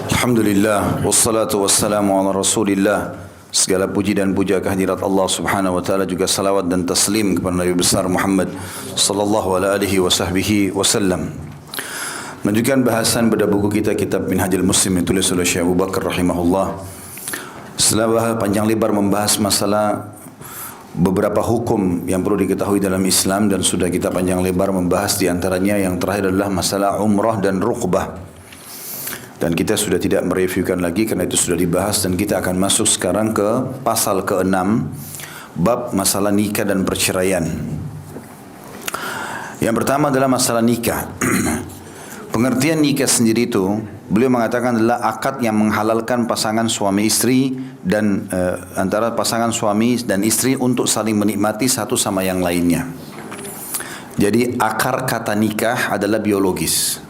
Alhamdulillah, wassalatu wassalamu ala rasulillah. Segala puji dan puja kehadirat Allah subhanahu wa ta'ala, juga salawat dan taslim kepada Nabi besar Muhammad sallallahu alaihi wa sahbihi wasallam. Menunjukkan bahasan pada buku kita, kitab Minhajul Muslim yang tulis oleh Syekh Abu Bakar rahimahullah. Setelah panjang lebar membahas masalah beberapa hukum yang perlu diketahui dalam Islam, dan sudah kita panjang lebar membahas di antaranya yang terakhir adalah masalah umrah dan rukbah. Dan kita sudah tidak mereviewkan lagi karena itu sudah dibahas, dan kita akan masuk sekarang ke pasal ke-6, bab masalah nikah dan perceraian. Yang pertama adalah masalah nikah. Pengertian nikah sendiri itu, beliau mengatakan adalah akad yang menghalalkan pasangan suami istri dan antara pasangan suami dan istri untuk saling menikmati satu sama yang lainnya. Jadi akar kata nikah adalah biologis.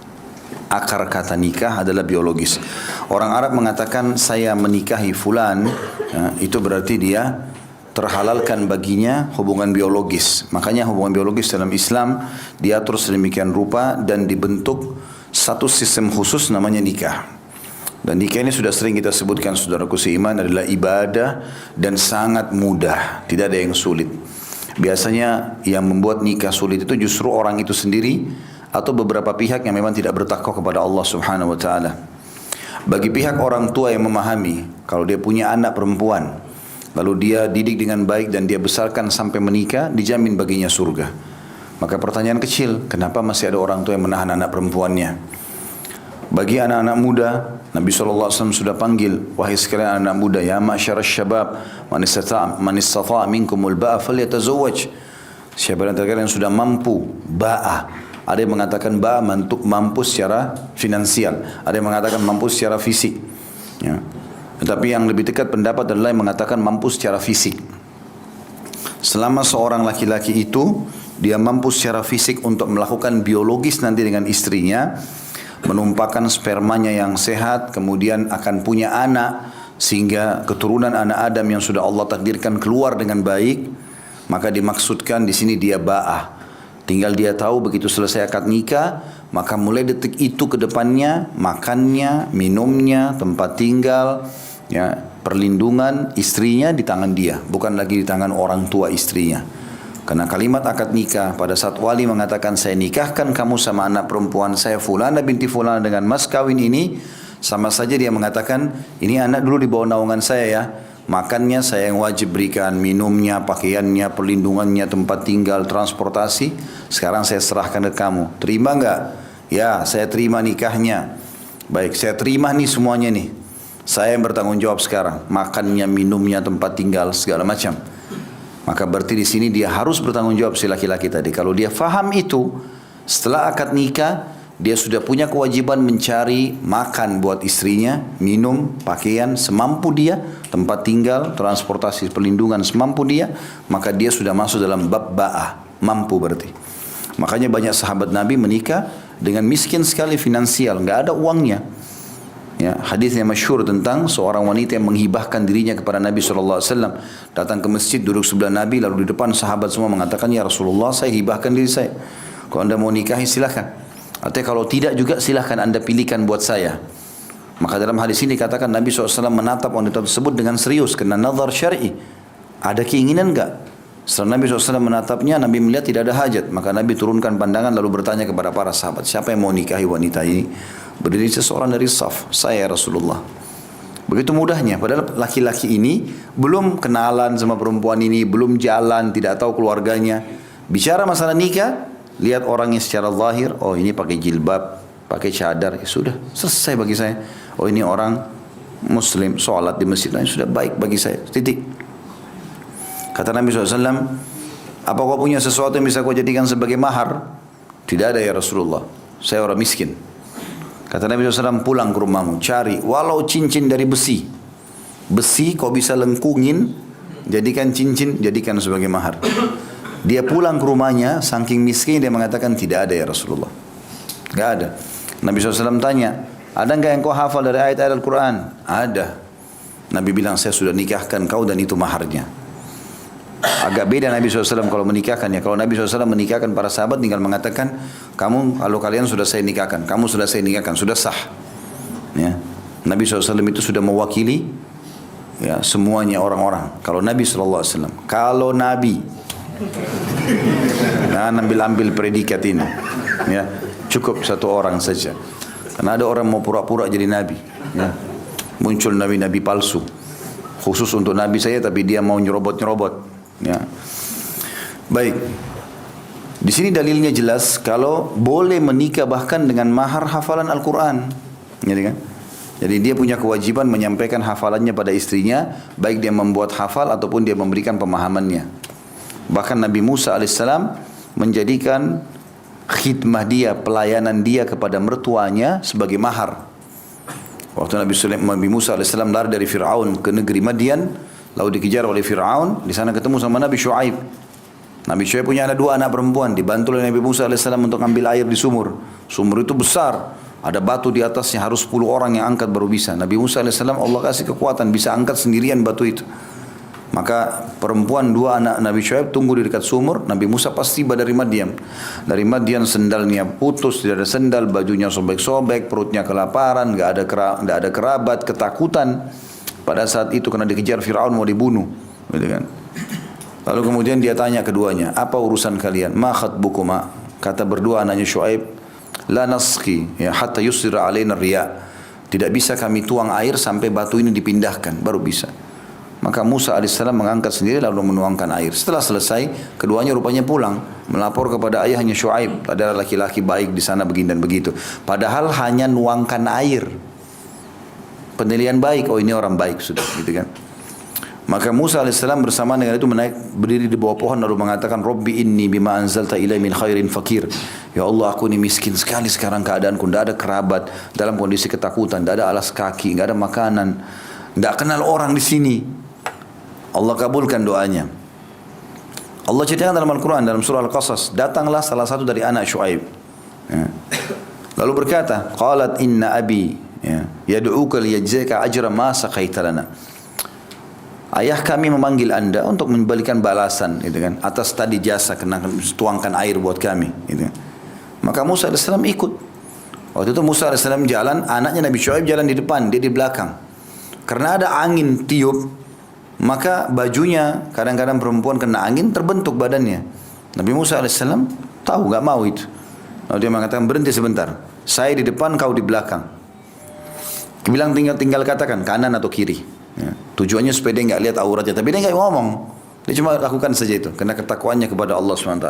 Akar kata nikah adalah biologis. Orang Arab mengatakan saya menikahi fulan, itu berarti dia terhalalkan baginya hubungan biologis. Makanya hubungan biologis dalam Islam diatur sedemikian rupa dan dibentuk satu sistem khusus namanya nikah. Dan nikah ini sudah sering kita sebutkan, saudaraku seiman, adalah ibadah dan sangat mudah, tidak ada yang sulit. Biasanya yang membuat nikah sulit itu justru orang itu sendiri atau beberapa pihak yang memang tidak bertakwa kepada Allah subhanahu wa ta'ala. Bagi pihak orang tua yang memahami, kalau dia punya anak perempuan, lalu dia didik dengan baik dan dia besarkan sampai menikah, dijamin baginya surga. Maka pertanyaan kecil, kenapa masih ada orang tua yang menahan anak perempuannya? Bagi anak-anak muda, Nabi SAW sudah panggil, wahai sekalian anak muda, ya ma'syarasy syabab, man istata'a minkumul ba'a falyatazawwaj. Siapa antara kalian yang sudah mampu ba'ah. Ada yang mengatakan mampu secara finansial, ada yang mengatakan mampu secara fisik. Ya. Tetapi yang lebih dekat pendapat adalah yang mengatakan mampu secara fisik. Selama seorang laki-laki itu dia mampu secara fisik untuk melakukan biologis nanti dengan istrinya, menumpahkan spermanya yang sehat, kemudian akan punya anak, sehingga keturunan anak Adam yang sudah Allah takdirkan keluar dengan baik, maka dimaksudkan di sini dia ba'ah. Tinggal dia tahu begitu selesai akad nikah, maka mulai detik itu ke depannya, makannya, minumnya, tempat tinggal, ya, perlindungan istrinya di tangan dia, bukan lagi di tangan orang tua istrinya. Karena kalimat akad nikah pada saat wali mengatakan saya nikahkan kamu sama anak perempuan saya Fulana binti Fulana dengan mas kawin ini, sama saja dia mengatakan ini anak dulu di bawah naungan saya ya. Makannya saya yang wajib berikan, minumnya, pakaiannya, perlindungannya, tempat tinggal, transportasi. Sekarang saya serahkan ke kamu. Terima enggak? Ya, saya terima nikahnya. Baik, saya terima nih semuanya nih. Saya yang bertanggung jawab sekarang. Makannya, minumnya, tempat tinggal, segala macam. Maka berarti di sini dia harus bertanggung jawab si laki-laki tadi. Kalau dia faham itu, setelah akad nikah, dia sudah punya kewajiban mencari makan buat istrinya, minum, pakaian semampu dia, tempat tinggal, transportasi, perlindungan semampu dia, maka dia sudah masuk dalam bab ba'ah, mampu berarti. Makanya banyak sahabat Nabi menikah dengan miskin sekali finansial, nggak ada uangnya. Ya, hadisnya masyhur tentang seorang wanita yang menghibahkan dirinya kepada Nabi SAW. Datang ke masjid, duduk sebelah Nabi, lalu di depan sahabat semua mengatakan, ya Rasulullah, saya hibahkan diri saya. Kalau anda mau nikahi silahkan. Artinya kalau tidak juga silahkan anda pilihkan buat saya. Maka dalam hadis ini katakan Nabi SAW menatap wanita tersebut dengan serius. Kena nazar syar'i. Ada keinginan enggak? Setelah Nabi SAW menatapnya, Nabi melihat tidak ada hajat. Maka Nabi turunkan pandangan lalu bertanya kepada para sahabat, siapa yang mau nikahi wanita ini? Berdiri seseorang dari saf, saya Rasulullah. Begitu mudahnya. Padahal laki-laki ini belum kenalan sama perempuan ini, belum jalan, tidak tahu keluarganya. Bicara masalah nikah, lihat orangnya secara zahir, oh ini pakai jilbab, pakai cadar, ya sudah, selesai bagi saya. Oh ini orang muslim, sholat di masjid lain, sudah baik bagi saya, titik. Kata Nabi SAW, apa kau punya sesuatu yang bisa kau jadikan sebagai mahar? Tidak ada ya Rasulullah, saya orang miskin. Kata Nabi SAW, pulang ke rumahmu, cari walau cincin dari besi. Besi kau bisa lengkungin, jadikan cincin, jadikan sebagai mahar. Dia pulang ke rumahnya, saking miskin dia mengatakan tidak ada ya Rasulullah. Tidak ada. Nabi SAW tanya, ada enggak yang kau hafal dari ayat-ayat Al-Quran? Ada. Nabi bilang saya sudah nikahkan kau dan itu maharnya. Agak beda Nabi SAW kalau menikahkan ya. Kalau Nabi SAW menikahkan para sahabat tinggal mengatakan, kamu kalau kalian sudah saya nikahkan, kamu sudah saya nikahkan, sudah sah. Ya. Nabi SAW itu sudah mewakili ya semuanya orang-orang. Kalau Nabi SAW, kalau Nabi, nah ambil predikat ini, ya cukup satu orang saja. Karena ada orang mau pura-pura jadi Nabi, ya. Muncul Nabi-Nabi palsu, khusus untuk Nabi saya, tapi dia mau nyerobot-nyerobot, ya. Baik. Di sini dalilnya jelas kalau boleh menikah bahkan dengan mahar hafalan Al-Quran, gitu kan? Jadi dia punya kewajiban menyampaikan hafalannya pada istrinya, baik dia membuat hafal ataupun dia memberikan pemahamannya. Bahkan Nabi Musa alaihissalam menjadikan khidmah dia, pelayanan dia kepada mertuanya sebagai mahar. Waktu Nabi Musa alaihissalam lari dari Fir'aun ke negeri Madian, lalu dikejar oleh Fir'aun, di sana ketemu sama Nabi Syuaib. Nabi Syuaib punya dua anak perempuan, dibantu oleh Nabi Musa alaihissalam untuk ambil air di sumur. Sumur itu besar, ada batu di atasnya, harus 10 orang yang angkat baru bisa. Nabi Musa alaihissalam Allah kasih kekuatan, bisa angkat sendirian batu itu. Maka perempuan dua anak Nabi Syuaib tunggu di dekat sumur. Nabi Musa pasti tiba dari Madian. Dari Madian sendalnya putus, tidak ada sendal, bajunya sobek-sobek, perutnya kelaparan, nggak ada kerabat, ketakutan. Pada saat itu karena dikejar Fir'aun mau dibunuh, gitu kan. Lalu kemudian dia tanya keduanya, apa urusan kalian? Ma khatbukuma? Kata berdua anaknya Syuaib, la nasqi ya hatta yusira alaina riya. Tidak bisa kami tuang air sampai batu ini dipindahkan, baru bisa. Maka Musa alaihissalam mengangkat sendiri lalu menuangkan air. Setelah selesai, keduanya rupanya pulang melapor kepada ayahnya Syuaib. Ada laki-laki baik di sana begini dan begitu. Padahal hanya nuangkan air. Penilaian baik, oh ini orang baik sudah, gitu kan. Maka Musa alaihissalam bersama dengan itu berdiri di bawah pohon lalu mengatakan, Rabbi inni bima anzalta ilai min khairin fakir. Ya Allah, aku ini miskin sekali sekarang keadaanku, tidak ada kerabat, dalam kondisi ketakutan, tidak ada alas kaki, tidak ada makanan, tidak kenal orang di sini. Allah kabulkan doanya. Allah ceritakan dalam Al-Quran, dalam surah Al-Qasas, datanglah salah satu dari anak Syuaib. Ya. Lalu berkata, qalat inna abi yad'uka liyajzika ajra ma saqaita lana. Ayah kami memanggil anda untuk memberikan balasan, gitu kan, atas tadi jasa kenakan tuangkan air buat kami, gitu kan. Maka Musa alaihissalam ikut. Waktu itu Musa alaihissalam jalan, anaknya Nabi Syuaib jalan di depan, dia di belakang. Karena ada angin tiup, maka bajunya kadang-kadang perempuan kena angin terbentuk badannya. Nabi Musa alaihissalam tahu, nggak mau itu. Lalu dia mengatakan berhenti sebentar, saya di depan, kau di belakang. Dia bilang tinggal katakan kanan atau kiri. Ya. Tujuannya supaya dia nggak lihat auratnya, tapi dia nggak ngomong, dia cuma lakukan saja itu karena ketakwaannya kepada Allah SWT.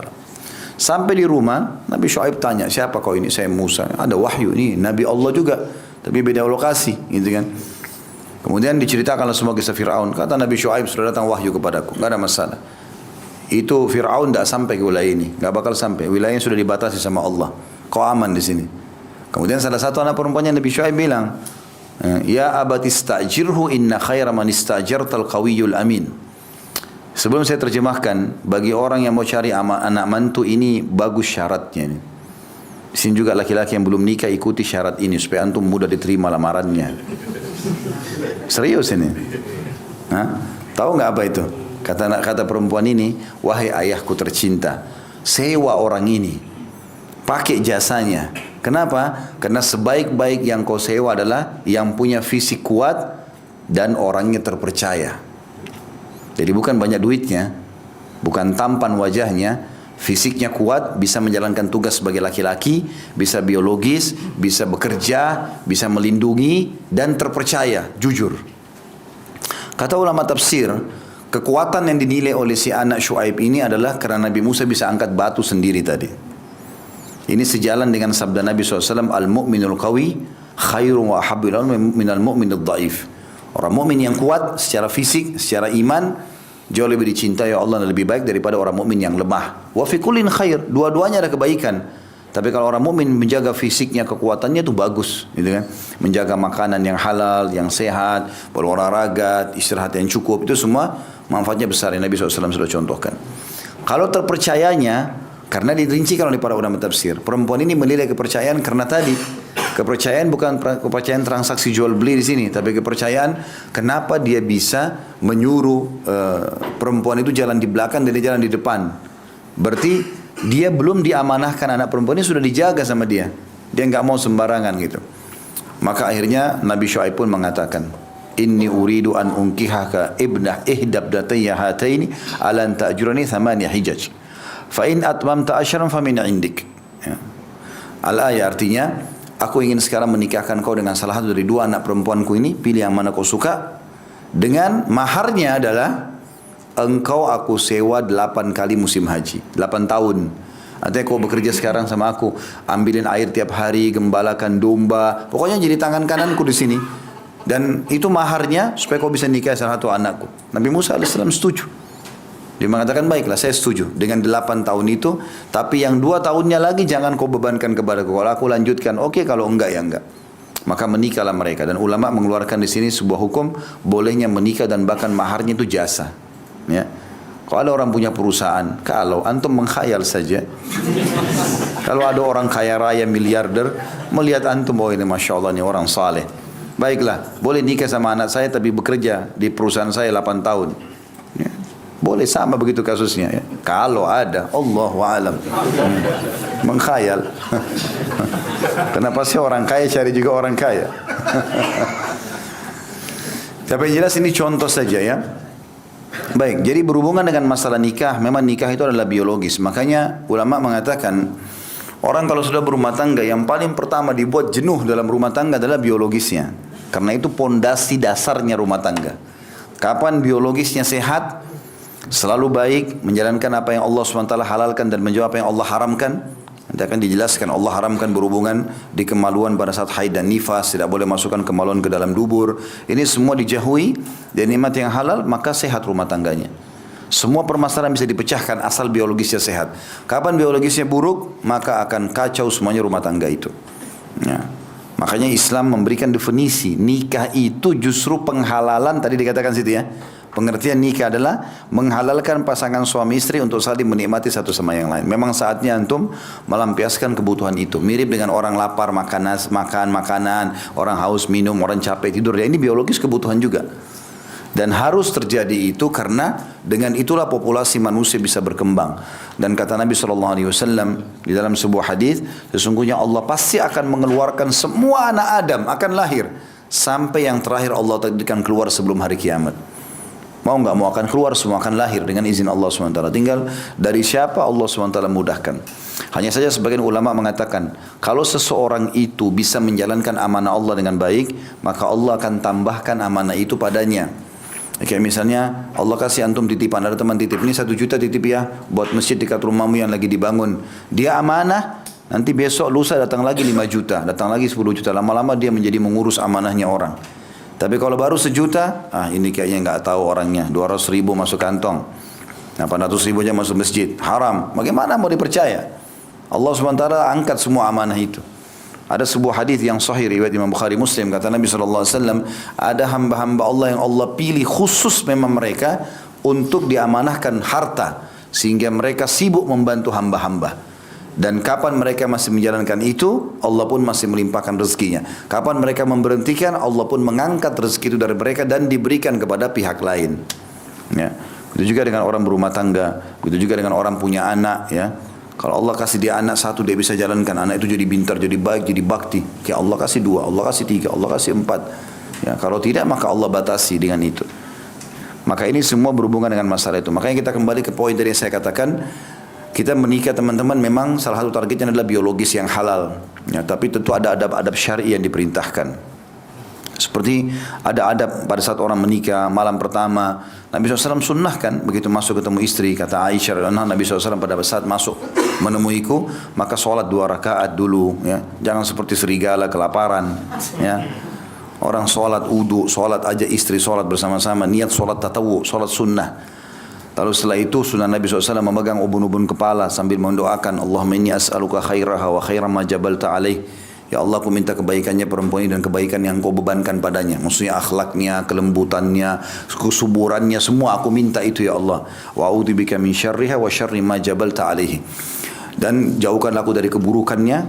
Sampai di rumah, Nabi Syuaib tanya, siapa kau ini? Saya Musa. Ada wahyu ini, Nabi Allah juga, tapi beda lokasi, gitu kan. Kemudian diceritakanlah semua kisah Fir'aun. Kata Nabi Syuaib, sudah datang wahyu kepadaku, nggak ada masalah. Itu Fir'aun tidak sampai ke wilayah ini, nggak bakal sampai. Wilayahnya sudah dibatasi sama Allah. Kau aman di sini. Kemudian salah satu anak perempuannya Nabi Syuaib bilang, ya abati istajirhu inna khaira man istajartal qawiyul amin. Sebelum saya terjemahkan, bagi orang yang mau cari anak mantu ini bagus syaratnya. Di sini juga laki-laki yang belum nikah ikuti syarat ini supaya antum mudah diterima lamarannya. Serius ini. Hah? Tahu nggak apa itu? Kata perempuan ini, wahai ayahku tercinta, sewa orang ini, pakai jasanya. Kenapa? Karena sebaik-baik yang kau sewa adalah yang punya fisik kuat dan orangnya terpercaya. Jadi bukan banyak duitnya, bukan tampan wajahnya, fisiknya kuat, bisa menjalankan tugas sebagai laki-laki, bisa biologis, bisa bekerja, bisa melindungi, dan terpercaya, jujur. Kata ulama tafsir, kekuatan yang dinilai oleh si anak Syuaib ini adalah karena Nabi Musa bisa angkat batu sendiri tadi. Ini sejalan dengan sabda Nabi SAW, al-mu'minul qawi khairun wa ahabbu minal mu'minul dhaif. Orang mukmin yang kuat secara fisik, secara iman, jauh lebih dicintai Allah dan lebih baik daripada orang mukmin yang lemah. Wa fi kullin khair, dua-duanya ada kebaikan. Tapi kalau orang mukmin menjaga fisiknya, kekuatannya itu bagus, gitu kan? Menjaga makanan yang halal, yang sehat, berolahraga, istirahat yang cukup, itu semua manfaatnya besar yang Nabi SAW sudah contohkan. Kalau terpercayanya, karena dirincikan oleh para ulama tafsir, perempuan ini menilai kepercayaan karena tadi kepercayaan bukan kepercayaan transaksi jual beli di sini, tapi kepercayaan kenapa dia bisa menyuruh perempuan itu jalan di belakang dan dia jalan di depan. Berarti dia belum diamanahkan, anak perempuan ini sudah dijaga sama dia. Dia nggak mau sembarangan gitu. Maka akhirnya Nabi Syuaib pun mengatakan, inni uridu an unkihaka ibnah ihdabdatayya hataini ala an ta'jurani thamani hijaj fa in atmamta ashran fa min indik. Ya. Al-ayah artinya, aku ingin sekarang menikahkan kau dengan salah satu dari dua anak perempuanku ini, pilih yang mana kau suka, dengan maharnya adalah engkau aku sewa 8 kali musim haji, 8 tahun. Artinya kau bekerja sekarang sama aku, ambilin air tiap hari, gembalakan domba, pokoknya jadi tangan kananku di sini. Dan itu maharnya supaya kau bisa nikah salah satu anakku. Nabi Musa AS setuju. Dia mengatakan, baiklah saya setuju dengan 8 tahun itu, tapi yang 2 tahunnya lagi jangan kau bebankan kepadaku. Kalau aku lanjutkan, oke, kalau enggak ya enggak. Maka menikahlah mereka. Dan ulama mengeluarkan di sini sebuah hukum, bolehnya menikah dan bahkan maharnya itu jasa. Ya. Kalau ada orang punya perusahaan, kalau antum mengkhayal saja, kalau ada orang kaya raya miliarder melihat antum, oh ini masya Allah ini orang saleh, baiklah boleh nikah sama anak saya tapi bekerja di perusahaan saya 8 tahun. Ya. Boleh sama begitu kasusnya. Ya. Kalau ada, Allahu a'lam. Mengkhayal. Kenapa sih orang kaya cari juga orang kaya? Tapi yang jelas ini contoh saja ya. Baik, jadi berhubungan dengan masalah nikah, memang nikah itu adalah biologis. Makanya ulama mengatakan, orang kalau sudah berumah tangga, yang paling pertama dibuat jenuh dalam rumah tangga adalah biologisnya. Karena itu pondasi dasarnya rumah tangga. Kapan biologisnya sehat, selalu baik, menjalankan apa yang Allah SWT halalkan dan menjauh apa yang Allah haramkan. Nanti akan dijelaskan, Allah haramkan berhubungan di kemaluan pada saat haid dan nifas, tidak boleh masukkan kemaluan ke dalam dubur. Ini semua dijauhi dan nikmat yang halal, maka sehat rumah tangganya. Semua permasalahan bisa dipecahkan asal biologisnya sehat. Kapan biologisnya buruk, maka akan kacau semuanya rumah tangga itu. Ya. Makanya Islam memberikan definisi, nikah itu justru penghalalan, tadi dikatakan situ ya. Pengertian nikah adalah menghalalkan pasangan suami istri untuk saling menikmati satu sama yang lain. Memang saatnya antum melampiaskan kebutuhan itu. Mirip dengan orang lapar makan makanan, orang haus minum, orang capek tidur. Ya, ini biologis kebutuhan juga. Dan harus terjadi itu karena dengan itulah populasi manusia bisa berkembang. Dan kata Nabi SAW di dalam sebuah hadis, sesungguhnya Allah pasti akan mengeluarkan semua anak Adam akan lahir sampai yang terakhir Allah takdirkan keluar sebelum hari kiamat. Mau nggak mau akan keluar, semua akan lahir dengan izin Allah SWT. Tinggal dari siapa Allah SWT mudahkan. Hanya saja sebagian ulama mengatakan, kalau seseorang itu bisa menjalankan amanah Allah dengan baik, maka Allah akan tambahkan amanah itu padanya. Kayak misalnya Allah kasih antum titipan, ada teman titip, ini 1 juta titip ya buat masjid dekat rumahmu yang lagi dibangun. Dia amanah, nanti besok lusa datang lagi 5 juta, datang lagi 10 juta. Lama-lama dia menjadi mengurus amanahnya orang. Tapi kalau baru 1 juta, ini kayaknya nggak tahu orangnya, 200 ribu masuk kantong, 800 ribu aja masuk masjid, haram. Bagaimana mau dipercaya? Allah SWT angkat semua amanah itu. Ada sebuah hadis yang sahih riwayat Imam Bukhari Muslim, kata Nabi SAW, ada hamba-hamba Allah yang Allah pilih khusus memang mereka untuk diamanahkan harta, sehingga mereka sibuk membantu hamba-hamba. Dan kapan mereka masih menjalankan itu, Allah pun masih melimpahkan rezekinya. Kapan mereka memberhentikan, Allah pun mengangkat rezeki itu dari mereka dan diberikan kepada pihak lain. Ya. Begitu juga dengan orang berumah tangga, begitu juga dengan orang punya anak. Ya. Kalau Allah kasih dia anak 1, dia bisa jalankan anak itu jadi pintar, jadi baik, jadi bakti. Ya Allah kasih 2, Allah kasih 3, Allah kasih 4. Ya, kalau tidak maka Allah batasi dengan itu. Maka ini semua berhubungan dengan masalah itu. Makanya kita kembali ke poin tadi yang saya katakan. Kita menikah teman-teman memang salah satu targetnya adalah biologis yang halal. Ya, tapi tentu ada adab-adab syar'i yang diperintahkan. Seperti ada adab pada saat orang menikah malam pertama. Nabi SAW sunnahkan begitu masuk ketemu istri. Kata Aisyah, Nabi SAW pada saat masuk menemuiku, maka sholat 2 rakaat dulu. Ya. Jangan seperti serigala kelaparan. Ya. Orang sholat wudu, sholat aja istri sholat bersama-sama. Niat sholat tatawu, sholat sunnah. Lalu setelah itu sunnah Nabi SAW memegang ubun-ubun kepala sambil mendoakan, Allahumma inni as'aluka khairaha wa khairan ma jabalta alaih. Ya Allah, aku minta kebaikannya perempuan ini dan kebaikan yang kau bebankan padanya. Maksudnya akhlaknya, kelembutannya, kesuburannya, semua aku minta itu ya Allah. Wa a'udzubika min syarriha wa syarri ma jabalta alaihi. Dan jauhkanlah aku dari keburukannya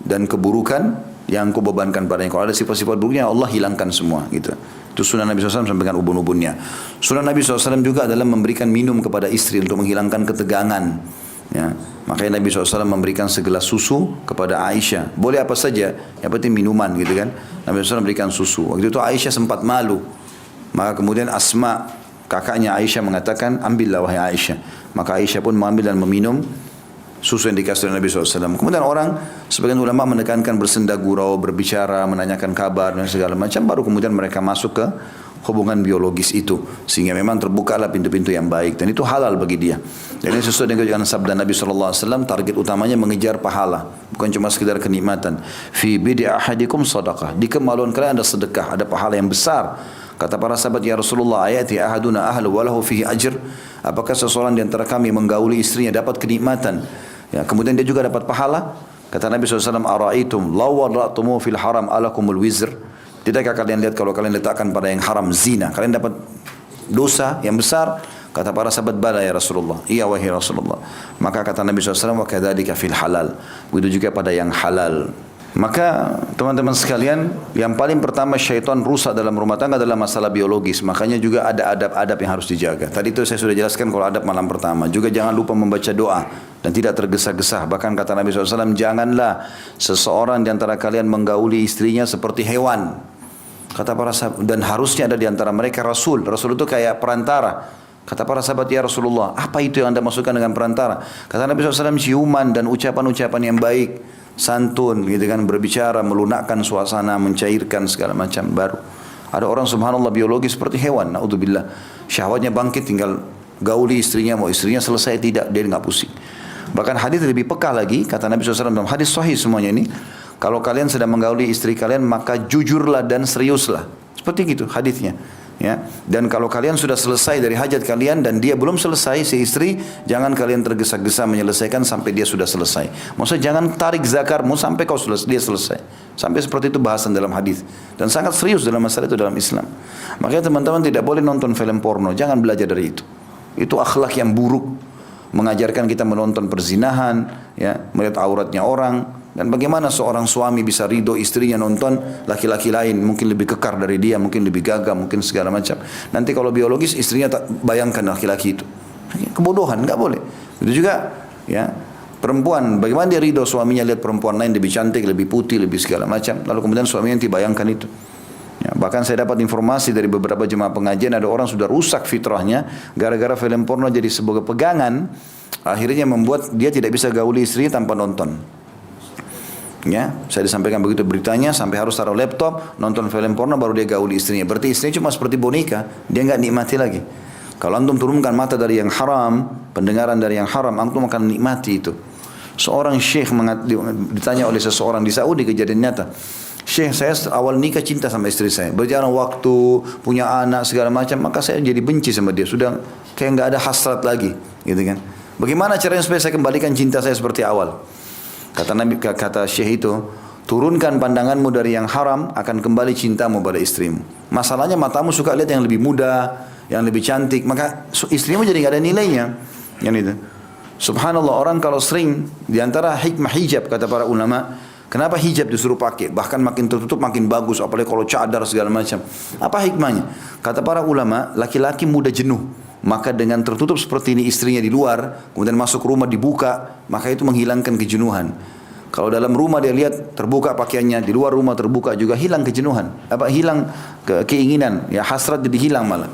dan keburukan yang kau bebankan padanya. Kalau ada sifat-sifat buruknya, Allah hilangkan semua gitu. Itu sunnah Nabi SAW sampaikan ubun-ubunnya. Sunnah Nabi SAW juga adalah memberikan minum kepada istri untuk menghilangkan ketegangan. Ya, makanya Nabi SAW memberikan segelas susu kepada Aisyah. Boleh apa saja, yang penting minuman gitu kan. Nabi SAW memberikan susu. Waktu itu Aisyah sempat malu. Maka kemudian Asma, kakaknya Aisyah mengatakan, ambillah wahai Aisyah. Maka Aisyah pun mengambil dan meminum susu yang dikasih oleh Nabi SAW. Kemudian orang, sebagian ulama menekankan bersenda gurau, berbicara, menanyakan kabar dan segala macam. Baru kemudian mereka masuk ke hubungan biologis itu. Sehingga memang terbukalah pintu-pintu yang baik. Dan itu halal bagi dia. Dan ini sesuai dengan sabda Nabi SAW, target utamanya mengejar pahala. Bukan cuma sekedar kenikmatan. Fi bidi ahadikum sadaqah. Di kemaluan kalian ada sedekah, ada pahala yang besar. Kata para sahabat, ya Rasulullah, ayati ahaduna ahlu walahu fihi ajr. Apakah seseorang di antara kami menggauli istrinya dapat kenikmatan? Ya, kemudian dia juga dapat pahala. Kata Nabi SAW, ara'aitum law wada'tumu fil haram alakumul wizr. Tidakkah kalian lihat kalau kalian letakkan pada yang haram, zina, kalian dapat dosa yang besar? Kata para sahabat, bala ya Rasulullah. Iya wahai Rasulullah. Maka kata Nabi SAW, wa kadzalika fil halal. Begitu juga pada yang halal. Maka teman-teman sekalian, yang paling pertama syaitan rusak dalam rumah tangga adalah masalah biologis. Makanya juga ada adab-adab yang harus dijaga. Tadi itu saya sudah jelaskan kalau adab malam pertama. Juga jangan lupa membaca doa dan tidak tergesa-gesa. Bahkan kata Nabi SAW, janganlah seseorang di antara kalian menggauli istrinya seperti hewan. Kata para sahabat, dan harusnya ada di antara mereka Rasul. Rasul itu kayak perantara. Kata para sahabat, ya Rasulullah, apa itu yang anda masukkan dengan perantara? Kata Nabi SAW, ciuman dan ucapan-ucapan yang baik, santun, gitu kan, berbicara, melunakkan suasana, mencairkan segala macam. Baru ada orang subhanallah biologis seperti hewan, naudzubillah, syahwatnya bangkit, tinggal gauli istrinya, mau istrinya selesai tidak, dia nggak pusing. Bahkan hadis lebih peka lagi, kata Nabi SAW dalam hadis sahih semuanya ini, kalau kalian sedang menggauli istri kalian, maka jujurlah dan seriuslah. Seperti gitu hadisnya. Ya. Dan kalau kalian sudah selesai dari hajat kalian dan dia belum selesai, si istri, jangan kalian tergesa-gesa menyelesaikan sampai dia sudah selesai. Maksudnya jangan tarik zakarmu sampai dia selesai. Sampai seperti itu bahasan dalam hadis. Dan sangat serius dalam masalah itu dalam Islam. Makanya teman-teman tidak boleh nonton film porno. Jangan belajar dari itu. Itu akhlak yang buruk. Mengajarkan kita menonton perzinahan, ya, melihat auratnya orang. Dan bagaimana seorang suami bisa ridho istrinya nonton laki-laki lain, mungkin lebih kekar dari dia, mungkin lebih gagah, mungkin segala macam. Nanti kalau biologis istrinya tak bayangkan laki-laki itu. Kebodohan, nggak boleh. Itu juga, ya, perempuan, bagaimana dia ridho suaminya lihat perempuan lain lebih cantik, lebih putih, lebih segala macam. Lalu kemudian suaminya nanti bayangkan itu. Ya, bahkan saya dapat informasi dari beberapa jemaah pengajian, ada orang sudah rusak fitrahnya gara-gara film porno jadi sebagai pegangan, akhirnya membuat dia tidak bisa gauli istrinya tanpa nonton. Ya, saya disampaikan begitu beritanya, sampai harus taruh laptop, nonton film porno baru dia gauli istrinya. Berarti istrinya cuma seperti boneka, dia nggak nikmati lagi. Kalau antum turunkan mata dari yang haram, pendengaran dari yang haram, antum akan nikmati itu. Seorang syekh ditanya oleh seseorang di Saudi, kejadian nyata. Syekh, saya awal nikah cinta sama istri saya, berjalan waktu, punya anak segala macam, maka saya jadi benci sama dia, sudah kayak nggak ada hasrat lagi, gitu kan? Bagaimana caranya supaya saya kembalikan cinta saya seperti awal? Kata Nabi, kata Syekh itu, turunkan pandanganmu dari yang haram, akan kembali cintamu pada istrimu. Masalahnya matamu suka lihat yang lebih muda, yang lebih cantik, maka istrimu jadi nggak ada nilainya. Yang itu. Subhanallah, orang kalau sering, diantara hikmah hijab kata para ulama, kenapa hijab disuruh pakai? Bahkan makin tertutup makin bagus, apalagi kalau cadar segala macam. Apa hikmahnya? Kata para ulama, laki-laki mudah jenuh. Maka dengan tertutup seperti ini istrinya di luar, kemudian masuk rumah dibuka, maka itu menghilangkan kejenuhan. Kalau dalam rumah dia lihat terbuka pakaiannya, di luar rumah terbuka juga, hilang kejenuhan. Hilang keinginan, ya hasrat jadi hilang malah.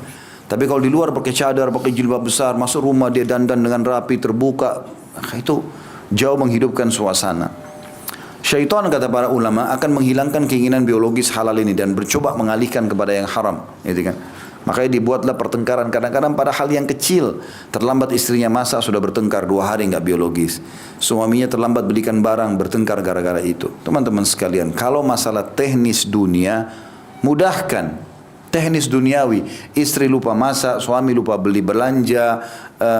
Tapi kalau di luar pakai cadar, pakai jilbab besar, masuk rumah dia dandan dengan rapi, terbuka, maka itu jauh menghidupkan suasana. Syaitan kata para ulama akan menghilangkan keinginan biologis halal ini dan bercoba mengalihkan kepada yang haram, gitu kan? Makanya dibuatlah pertengkaran kadang-kadang pada hal yang kecil. Terlambat istrinya masak sudah bertengkar 2 hari nggak biologis. Suaminya terlambat belikan barang bertengkar gara-gara itu. Teman-teman sekalian, kalau masalah teknis dunia, mudahkan. Teknis duniawi, istri lupa masak, suami lupa beli belanja,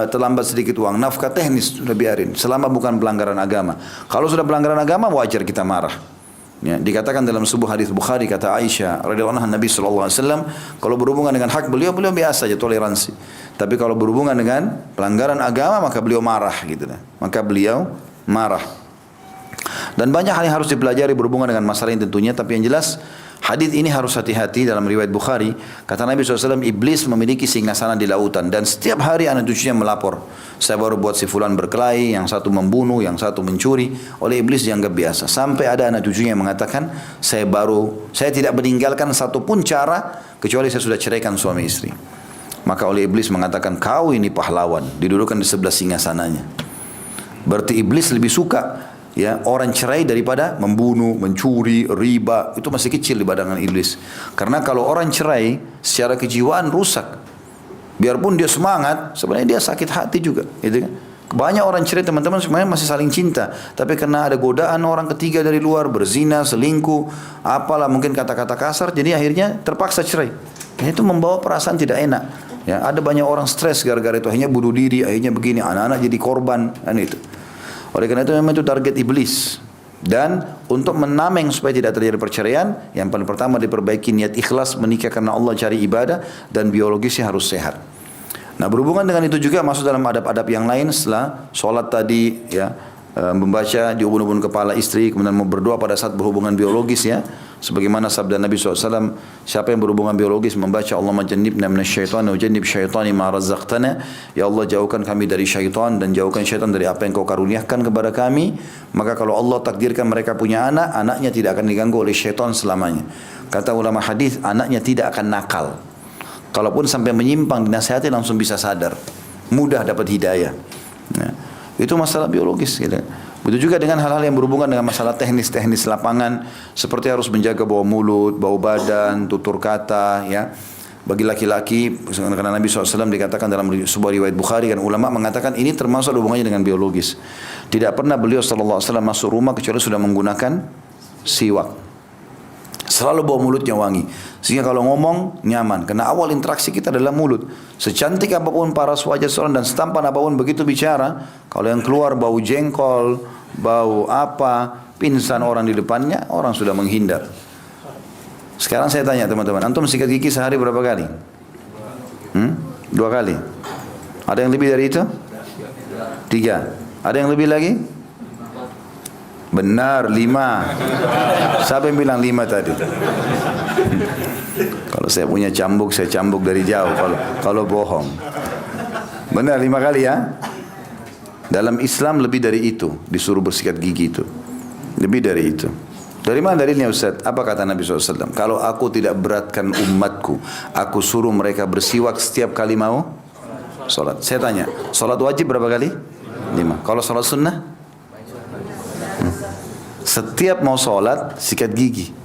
terlambat sedikit uang nafkah, teknis sudah biarin. Selama bukan pelanggaran agama. Kalau sudah pelanggaran agama wajar kita marah. Ya, dikatakan dalam sebuah hadis Bukhari, kata Aisyah radhiyallahu anha, Nabi sallallahu alaihi wasallam kalau berhubungan dengan hak beliau biasa aja, toleransi. Tapi kalau berhubungan dengan pelanggaran agama maka beliau marah gitu kan. Maka beliau marah. Dan banyak hal yang harus dipelajari berhubungan dengan masalah ini tentunya, tapi yang jelas Hadis ini harus hati-hati dalam riwayat Bukhari. Kata Nabi SAW, iblis memiliki singgasana di lautan dan setiap hari anak cucunya melapor. Saya baru buat si fulan berkelahi, yang satu membunuh, yang satu mencuri. Oleh iblis dianggap biasa. Sampai ada anak cucunya yang mengatakan, saya tidak meninggalkan satupun cara kecuali saya sudah ceraikan suami istri. Maka oleh iblis mengatakan, kau ini pahlawan, didudukkan di sebelah singgasananya. Berarti iblis lebih suka ya orang cerai daripada membunuh, mencuri, riba. Itu masih kecil di badangan iblis. Karena kalau orang cerai secara kejiwaan rusak. Biarpun dia semangat, sebenarnya dia sakit hati juga, gitu kan. Banyak orang cerai teman-teman sebenarnya masih saling cinta, tapi karena ada godaan orang ketiga dari luar, berzina, selingkuh, apalah mungkin kata-kata kasar, jadi akhirnya terpaksa cerai. Itu membawa perasaan tidak enak. Ya, ada banyak orang stres gara-gara itu, akhirnya bunuh diri, akhirnya begini, anak-anak jadi korban, kan itu. Oleh karena itu memang itu target iblis. Dan untuk menameng supaya tidak terjadi perceraian, yang paling pertama diperbaiki niat ikhlas menikah karena Allah, cari ibadah, dan biologisnya harus sehat. Nah, berhubungan dengan itu juga masuk dalam adab-adab yang lain setelah sholat tadi, ya, membaca diubun-ubun kepala istri, kemudian mau berdoa pada saat berhubungan biologis, ya. Sebagaimana sabda Nabi SAW, siapa yang berhubungan biologis membaca Allahumma jannibna minasyaitan wa jannib syaitani ma razaqtana, ya Allah jauhkan kami dari syaitan dan jauhkan syaitan dari apa yang kau karuniakan kepada kami, maka kalau Allah takdirkan mereka punya anak, anaknya tidak akan diganggu oleh syaitan selamanya. Kata ulama hadis, anaknya tidak akan nakal. Kalaupun sampai menyimpang dinasihati langsung bisa sadar, mudah dapat hidayah. Nah, itu masalah biologis, gitu. Begitu juga dengan hal-hal yang berhubungan dengan masalah teknis-teknis lapangan, seperti harus menjaga bau mulut, bau badan, tutur kata, ya. Bagi laki-laki, karena Nabi SAW dikatakan dalam sebuah riwayat Bukhari, kan ulama mengatakan ini termasuk hubungannya dengan biologis. Tidak pernah beliau SAW masuk rumah kecuali sudah menggunakan siwak. Selalu bau mulutnya wangi, sehingga kalau ngomong nyaman. Karena awal interaksi kita adalah mulut. Secantik apapun paras wajah seorang dan setampan apapun begitu bicara, kalau yang keluar bau jengkol, bau apa, pingsan orang di depannya, orang sudah menghindar. Sekarang saya tanya teman-teman, antum sikat gigi sehari berapa kali? 2 kali. Ada yang lebih dari itu? 3. Ada yang lebih lagi? Benar, 5. Siapa yang bilang 5 tadi? Kalau saya punya cambuk, saya cambuk dari jauh. Kalau bohong. Benar 5 kali ya? Dalam Islam lebih dari itu, disuruh bersikat gigi itu. Lebih dari itu. Dari mana dalilnya Ustaz? Apa kata Nabi SAW? Kalau aku tidak beratkan umatku, aku suruh mereka bersiwak setiap kali mau sholat. Saya tanya, sholat wajib berapa kali? 5. Kalau sholat sunnah? Setiap mau sholat, sikat gigi.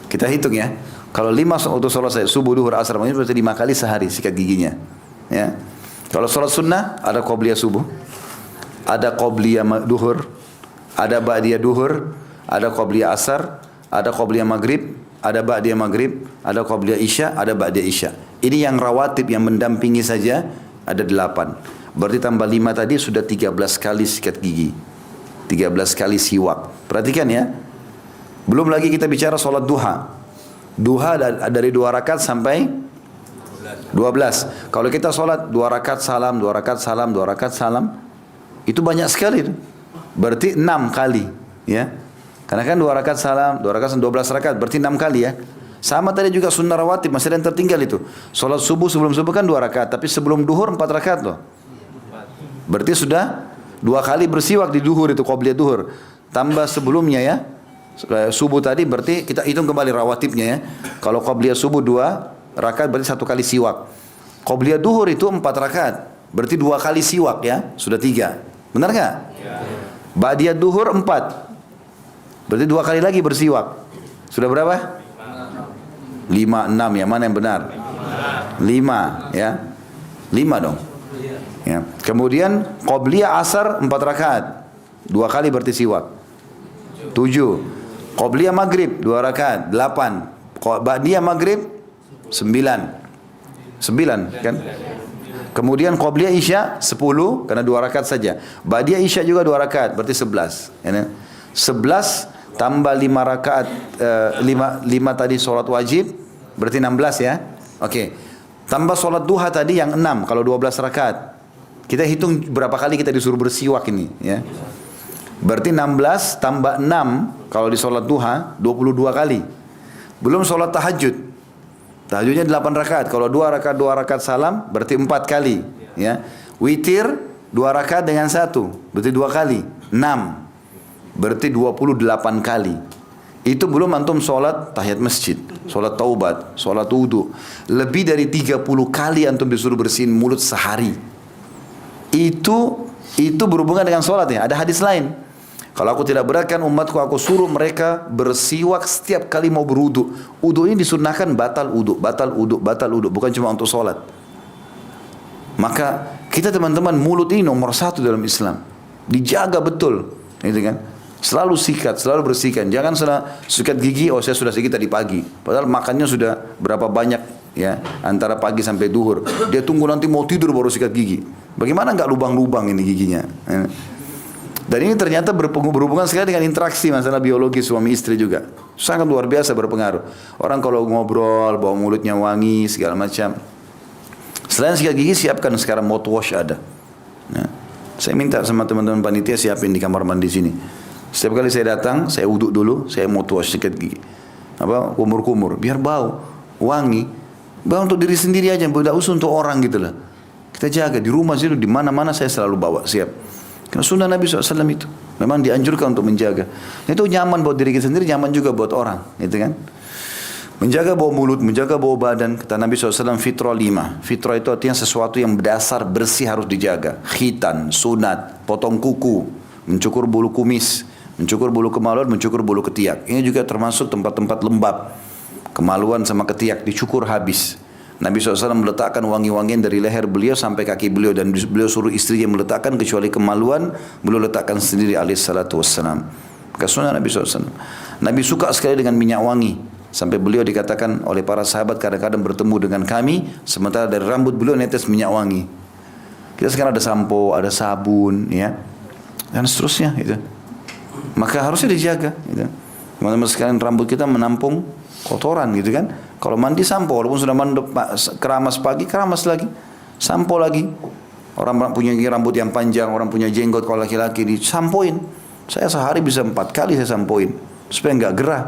Kita hitung ya. Kalau 5 waktu sholat saya, subuh, duhur, asar, maghrib, berarti 5 kali sehari sikat giginya. Ya. Kalau sholat sunnah, ada qobliyah subuh, ada qobliyah duhur, ada ba'diyah duhur, ada qobliyah asar, ada qobliyah maghrib, ada ba'diyah maghrib, ada qobliyah isya, ada ba'diyah isya. Ini yang rawatib yang mendampingi saja ada 8. Berarti tambah 5 tadi sudah 13 kali sikat gigi. 13 kali siwak. Perhatikan ya. Belum lagi kita bicara sholat duha. Duha dari 2 rakaat sampai 12. Kalau kita sholat 2 rakaat salam, 2 rakaat salam, 2 rakaat salam, itu banyak sekali itu. Berarti 6 kali, ya. Karena kan 2 rakaat salam, 2 rakaat 12 rakaat, berarti 6 kali ya. Sama tadi juga sunnah rawatib, masih ada yang tertinggal itu. Sholat subuh sebelum subuh kan 2 rakaat, tapi sebelum duhur 4 rakaat loh. Berarti sudah 2 kali bersiwak di duhur itu, qobliyah duhur. Tambah sebelumnya ya, subuh tadi berarti kita hitung kembali rawatibnya ya. Kalau qobliyah subuh 2 rakaat berarti 1 kali siwak. Qobliyah duhur itu 4 rakaat, berarti 2 kali siwak ya, sudah 3. Benar nggak? Ba'diyah duhur 4, berarti 2 kali lagi bersiwak. Sudah berapa? 5, 6 ya, mana yang benar? 5 ya, 5 dong. Ya. Kemudian qobliyah asar 4 rakaat, 2 kali berarti siwak. 7. Qobliyah maghrib 2 rakaat, 8. Ba'diyah maghrib 9. 9 kan? Kemudian qobliyah isya 10 karena 2 rakaat saja. Ba'diyah isya juga 2 rakaat, berarti 11. Ya, 11 tambah 5 rakaat, 5 tadi sholat wajib, berarti 16 ya. Oke. Tambah sholat duha tadi yang 6 kalau 12 rakaat. Kita hitung berapa kali kita disuruh bersiwak ini ya. Berarti 16 tambah 6 kalau di sholat duha 22 kali. Belum sholat tahajud. Tahajudnya 8 rakaat. Kalau 2 rakaat salam berarti 4 kali. Ya. Witir 2 rakaat dengan 1 berarti 2 kali. 6 berarti 28 kali. Itu belum antum sholat tahiyat masjid, sholat taubat, sholat wudu. Lebih dari 30 kali antum disuruh bersihin mulut sehari. Itu berhubungan dengan sholat ya. Ada hadis lain. Kalau aku tidak beratkan umatku, aku suruh mereka bersiwak setiap kali mau berwudu. Wudu ini disunnahkan batal wudu, batal wudu, batal wudu, bukan cuma untuk sholat. Maka kita teman-teman, mulut ini nomor 1 dalam Islam. Dijaga betul, gitu kan? Selalu sikat, selalu bersihkan. Jangan sikat gigi, oh saya sudah sikat tadi pagi. Padahal makannya sudah berapa banyak ya, antara pagi sampai duhur. Dia tunggu nanti mau tidur baru sikat gigi. Bagaimana nggak lubang-lubang ini giginya? Dan ini ternyata berhubungan sekali dengan interaksi masalah biologi suami istri juga. Sangat luar biasa berpengaruh. Orang kalau ngobrol, bawa mulutnya wangi, segala macam. Selain sikat gigi, siapkan sekarang mouthwash ada. Nah, saya minta sama teman-teman panitia siapin di kamar mandi sini. Setiap kali saya datang, saya uduk dulu, saya mouthwash sikat gigi. Kumur-kumur, biar bau, wangi. Bau untuk diri sendiri aja, tidak usah untuk orang gitu lah. Kita jaga di rumah situ, di mana-mana saya selalu bawa, siap. Karena sunnah Nabi SAW itu memang dianjurkan untuk menjaga. Itu nyaman buat diri kita sendiri, nyaman juga buat orang, gitu kan? Menjaga bau mulut, menjaga bau badan. Kata Nabi SAW, fitrah 5. Fitrah itu artinya sesuatu yang berdasar bersih harus dijaga. Khitan, sunat, potong kuku, mencukur bulu kumis, mencukur bulu kemaluan, mencukur bulu ketiak. Ini juga termasuk tempat-tempat lembab. Kemaluan sama ketiak dicukur habis. Nabi SAW meletakkan wangi-wangian dari leher beliau sampai kaki beliau, dan beliau suruh istrinya meletakkan, kecuali kemaluan beliau letakkan sendiri alaihissalatu wassalam. Sunnah Nabi SAW. Nabi suka sekali dengan minyak wangi, sampai beliau dikatakan oleh para sahabat kadang-kadang bertemu dengan kami, sementara dari rambut beliau netes minyak wangi. Kita sekarang ada sampo, ada sabun, ya, dan seterusnya itu. Maka harusnya dijaga, gitu. Teman-teman sekalian, rambut kita menampung kotoran, gitu kan. Kalau mandi sampo, walaupun sudah mandi keramas pagi, keramas lagi, sampo lagi. Orang punya rambut yang panjang, orang punya jenggot, kalau laki-laki disampoin. Saya sehari bisa 4 kali saya sampoin supaya enggak gerah.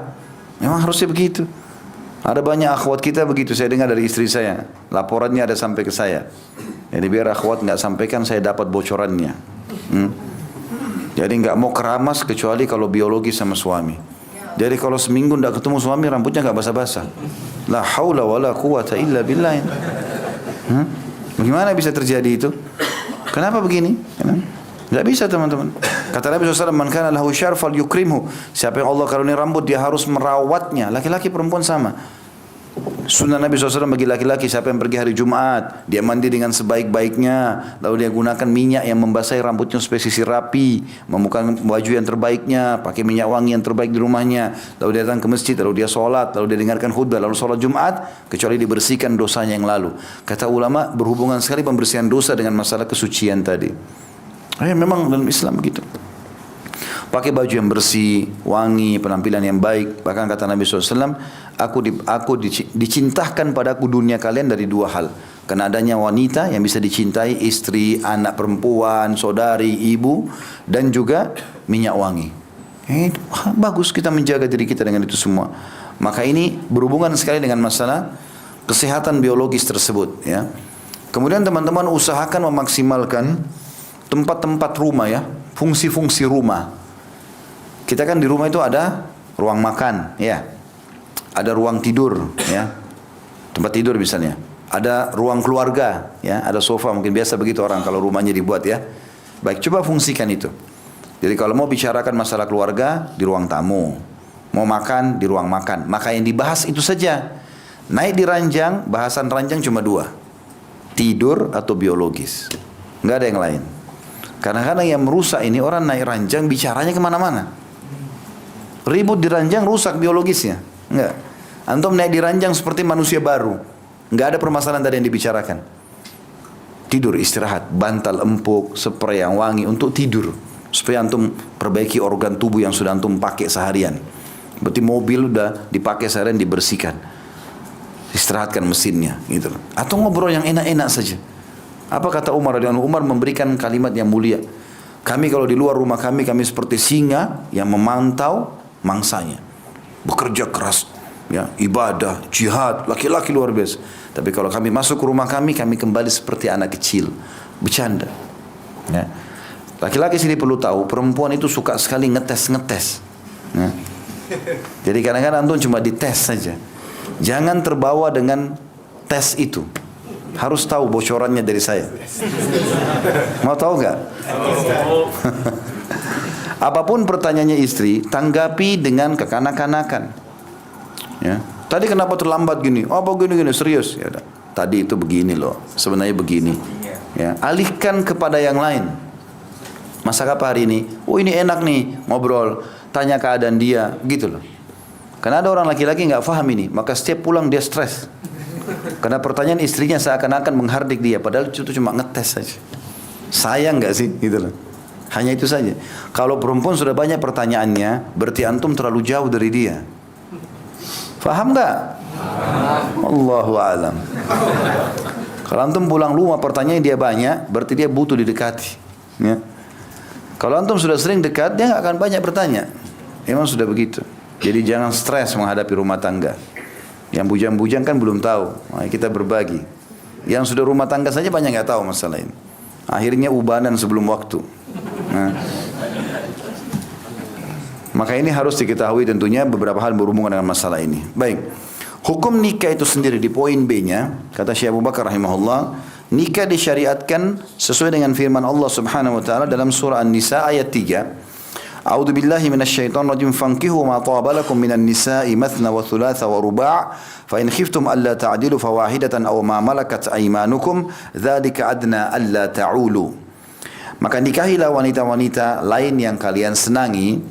Memang harusnya begitu. Ada banyak akhwat kita begitu, saya dengar dari istri saya. Laporannya ada sampai ke saya. Jadi biar akhwat enggak sampaikan, saya dapat bocorannya. Jadi enggak mau keramas kecuali kalau biologi sama suami. Jadi kalau seminggu enggak ketemu suami, rambutnya enggak basah-basah. La haula wala quwata illa billah. Bagaimana bisa terjadi itu? Kenapa begini? Enggak bisa teman-teman. Kata Nabi SAW, man kana lahu syar fal yukrimhu. Siapa yang Allah karunia rambut, dia harus merawatnya. Laki-laki perempuan sama. Sunnah Nabi SAW bagi laki-laki, siapa yang pergi hari Jumat, dia mandi dengan sebaik-baiknya, lalu dia gunakan minyak yang membasahi rambutnya supaya sisir rapi, memakai baju yang terbaiknya, pakai minyak wangi yang terbaik di rumahnya, lalu dia datang ke masjid, lalu dia sholat, lalu dia dengarkan khutbah, lalu sholat Jumat, kecuali dibersihkan dosanya yang lalu. Kata ulama, berhubungan sekali pembersihan dosa dengan masalah kesucian tadi. Memang dalam Islam begitu. Pakai baju yang bersih, wangi, penampilan yang baik. Bahkan kata Nabi SAW, aku dicintakan padaku dunia kalian dari 2 hal. Karena adanya wanita yang bisa dicintai, istri, anak perempuan, saudari, ibu, dan juga minyak wangi. Bagus kita menjaga diri kita dengan itu semua. Maka ini berhubungan sekali dengan masalah kesehatan biologis tersebut, ya. Kemudian teman-teman usahakan memaksimalkan tempat-tempat rumah, ya, fungsi-fungsi rumah. Kita kan di rumah itu ada ruang makan, ya, ada ruang tidur, ya, tempat tidur misalnya, ada ruang keluarga, ya, ada sofa, mungkin biasa begitu orang kalau rumahnya dibuat, ya. Baik, coba fungsikan itu. Jadi kalau mau bicarakan masalah keluarga, di ruang tamu, mau makan di ruang makan, maka yang dibahas itu saja. Naik di ranjang, bahasan ranjang cuma 2, tidur atau biologis, nggak ada yang lain. Kadang-kadang yang merusak ini orang naik ranjang bicaranya kemana-mana. Ribut di ranjang rusak biologisnya. Enggak. Antum naik di ranjang seperti manusia baru. Enggak ada permasalahan tadi yang dibicarakan. Tidur, istirahat, bantal empuk, spray yang wangi untuk tidur. Supaya antum perbaiki organ tubuh yang sudah antum pakai seharian. Berarti mobil udah dipakai seharian, dibersihkan. Istirahatkan mesinnya, gitu. Atau ngobrol yang enak-enak saja. Apa kata Umar radhiyallahu anhu? Umar memberikan kalimat yang mulia. Kami kalau di luar rumah kami seperti singa yang memantau mangsanya, bekerja keras, ya, ibadah, jihad, laki-laki luar biasa. Tapi kalau kami masuk ke rumah kami kembali seperti anak kecil, bercanda. Ya. Laki-laki sini perlu tahu, perempuan itu suka sekali ngetes. Ya. Jadi kadang-kadang antum cuma dites saja. Jangan terbawa dengan tes itu. Harus tahu bocorannya dari saya. Mau tahu nggak? Apapun pertanyaannya istri, tanggapi dengan kekanak-kanakan. Ya. Tadi kenapa terlambat gini? Oh, apa gini serius? Ya, tadi itu begini loh, sebenarnya begini. Ya, alihkan kepada yang lain. Masak apa hari ini? Oh, ini enak nih, ngobrol, tanya keadaan dia, gitu loh. Karena ada orang laki-laki nggak paham ini, maka setiap pulang dia stres. Karena pertanyaan istrinya seakan-akan menghardik dia, padahal itu cuma ngetes saja. Sayang nggak sih, gitu loh. Hanya itu saja. Kalau perempuan sudah banyak pertanyaannya, berarti antum terlalu jauh dari dia. Faham nggak? Allahu a'lam. Kalau antum pulang rumah pertanyaan dia banyak, berarti dia butuh didekati. Ya. Kalau antum sudah sering dekat, dia nggak akan banyak bertanya. Memang sudah begitu. Jadi jangan stres menghadapi rumah tangga. Yang bujang-bujang kan belum tahu. Nah, kita berbagi. Yang sudah rumah tangga saja banyak nggak tahu masalah ini. Akhirnya ubanan sebelum waktu. Nah. Maka ini harus diketahui tentunya beberapa hal berhubungan dengan masalah ini. Baik. Hukum nikah itu sendiri di poin B-nya, kata Syekh Abu Bakar rahimahullah, nikah disyariatkan sesuai dengan firman Allah Subhanahu wa taala dalam surah An-Nisa ayat 3. A'udzu billahi minasyaitonir rajim, fankihu ma taba lakum minan nisa'i mathna wa thulatha wa ruba' fa in khiftum alla ta'dilu fawahidatan aw ma malakat aymanukum dzalika adna alla ta'ulu. Maka nikahilah wanita-wanita lain yang kalian senangi,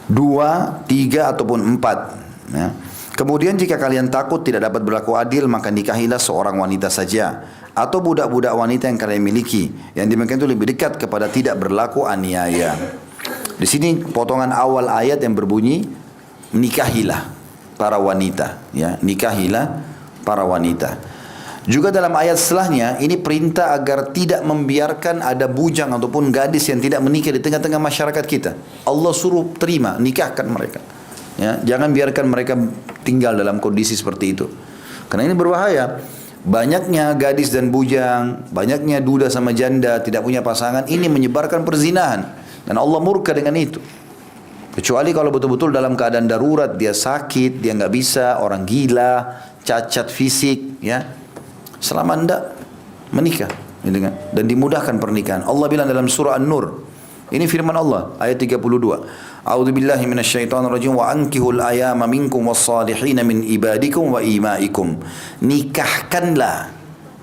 2, 3 ataupun 4. Ya. Kemudian jika kalian takut tidak dapat berlaku adil, maka nikahilah seorang wanita saja atau budak-budak wanita yang kalian miliki. Yang demikian itu lebih dekat kepada tidak berlaku aniaya. Di sini potongan awal ayat yang berbunyi nikahilah para wanita, ya, nikahilah para wanita. Juga dalam ayat setelahnya ini perintah agar tidak membiarkan ada bujang ataupun gadis yang tidak menikah di tengah-tengah masyarakat kita. Allah suruh terima, nikahkan mereka. Ya, jangan biarkan mereka tinggal dalam kondisi seperti itu. Karena ini berbahaya. Banyaknya gadis dan bujang, banyaknya duda sama janda tidak punya pasangan, ini menyebarkan perzinahan. Dan Allah murka dengan itu. Kecuali kalau betul-betul dalam keadaan darurat, dia sakit, dia nggak bisa, orang gila, cacat fisik, ya. Selama anda menikah, gitu kan? Dan dimudahkan pernikahan. Allah bilang dalam surah An-Nur, ini firman Allah ayat 32. A'udzu billahi minasyaitonir rajim wa ankihul ayama minkum was-salihin min ibadikum wa imaikum. Nikahkanlah.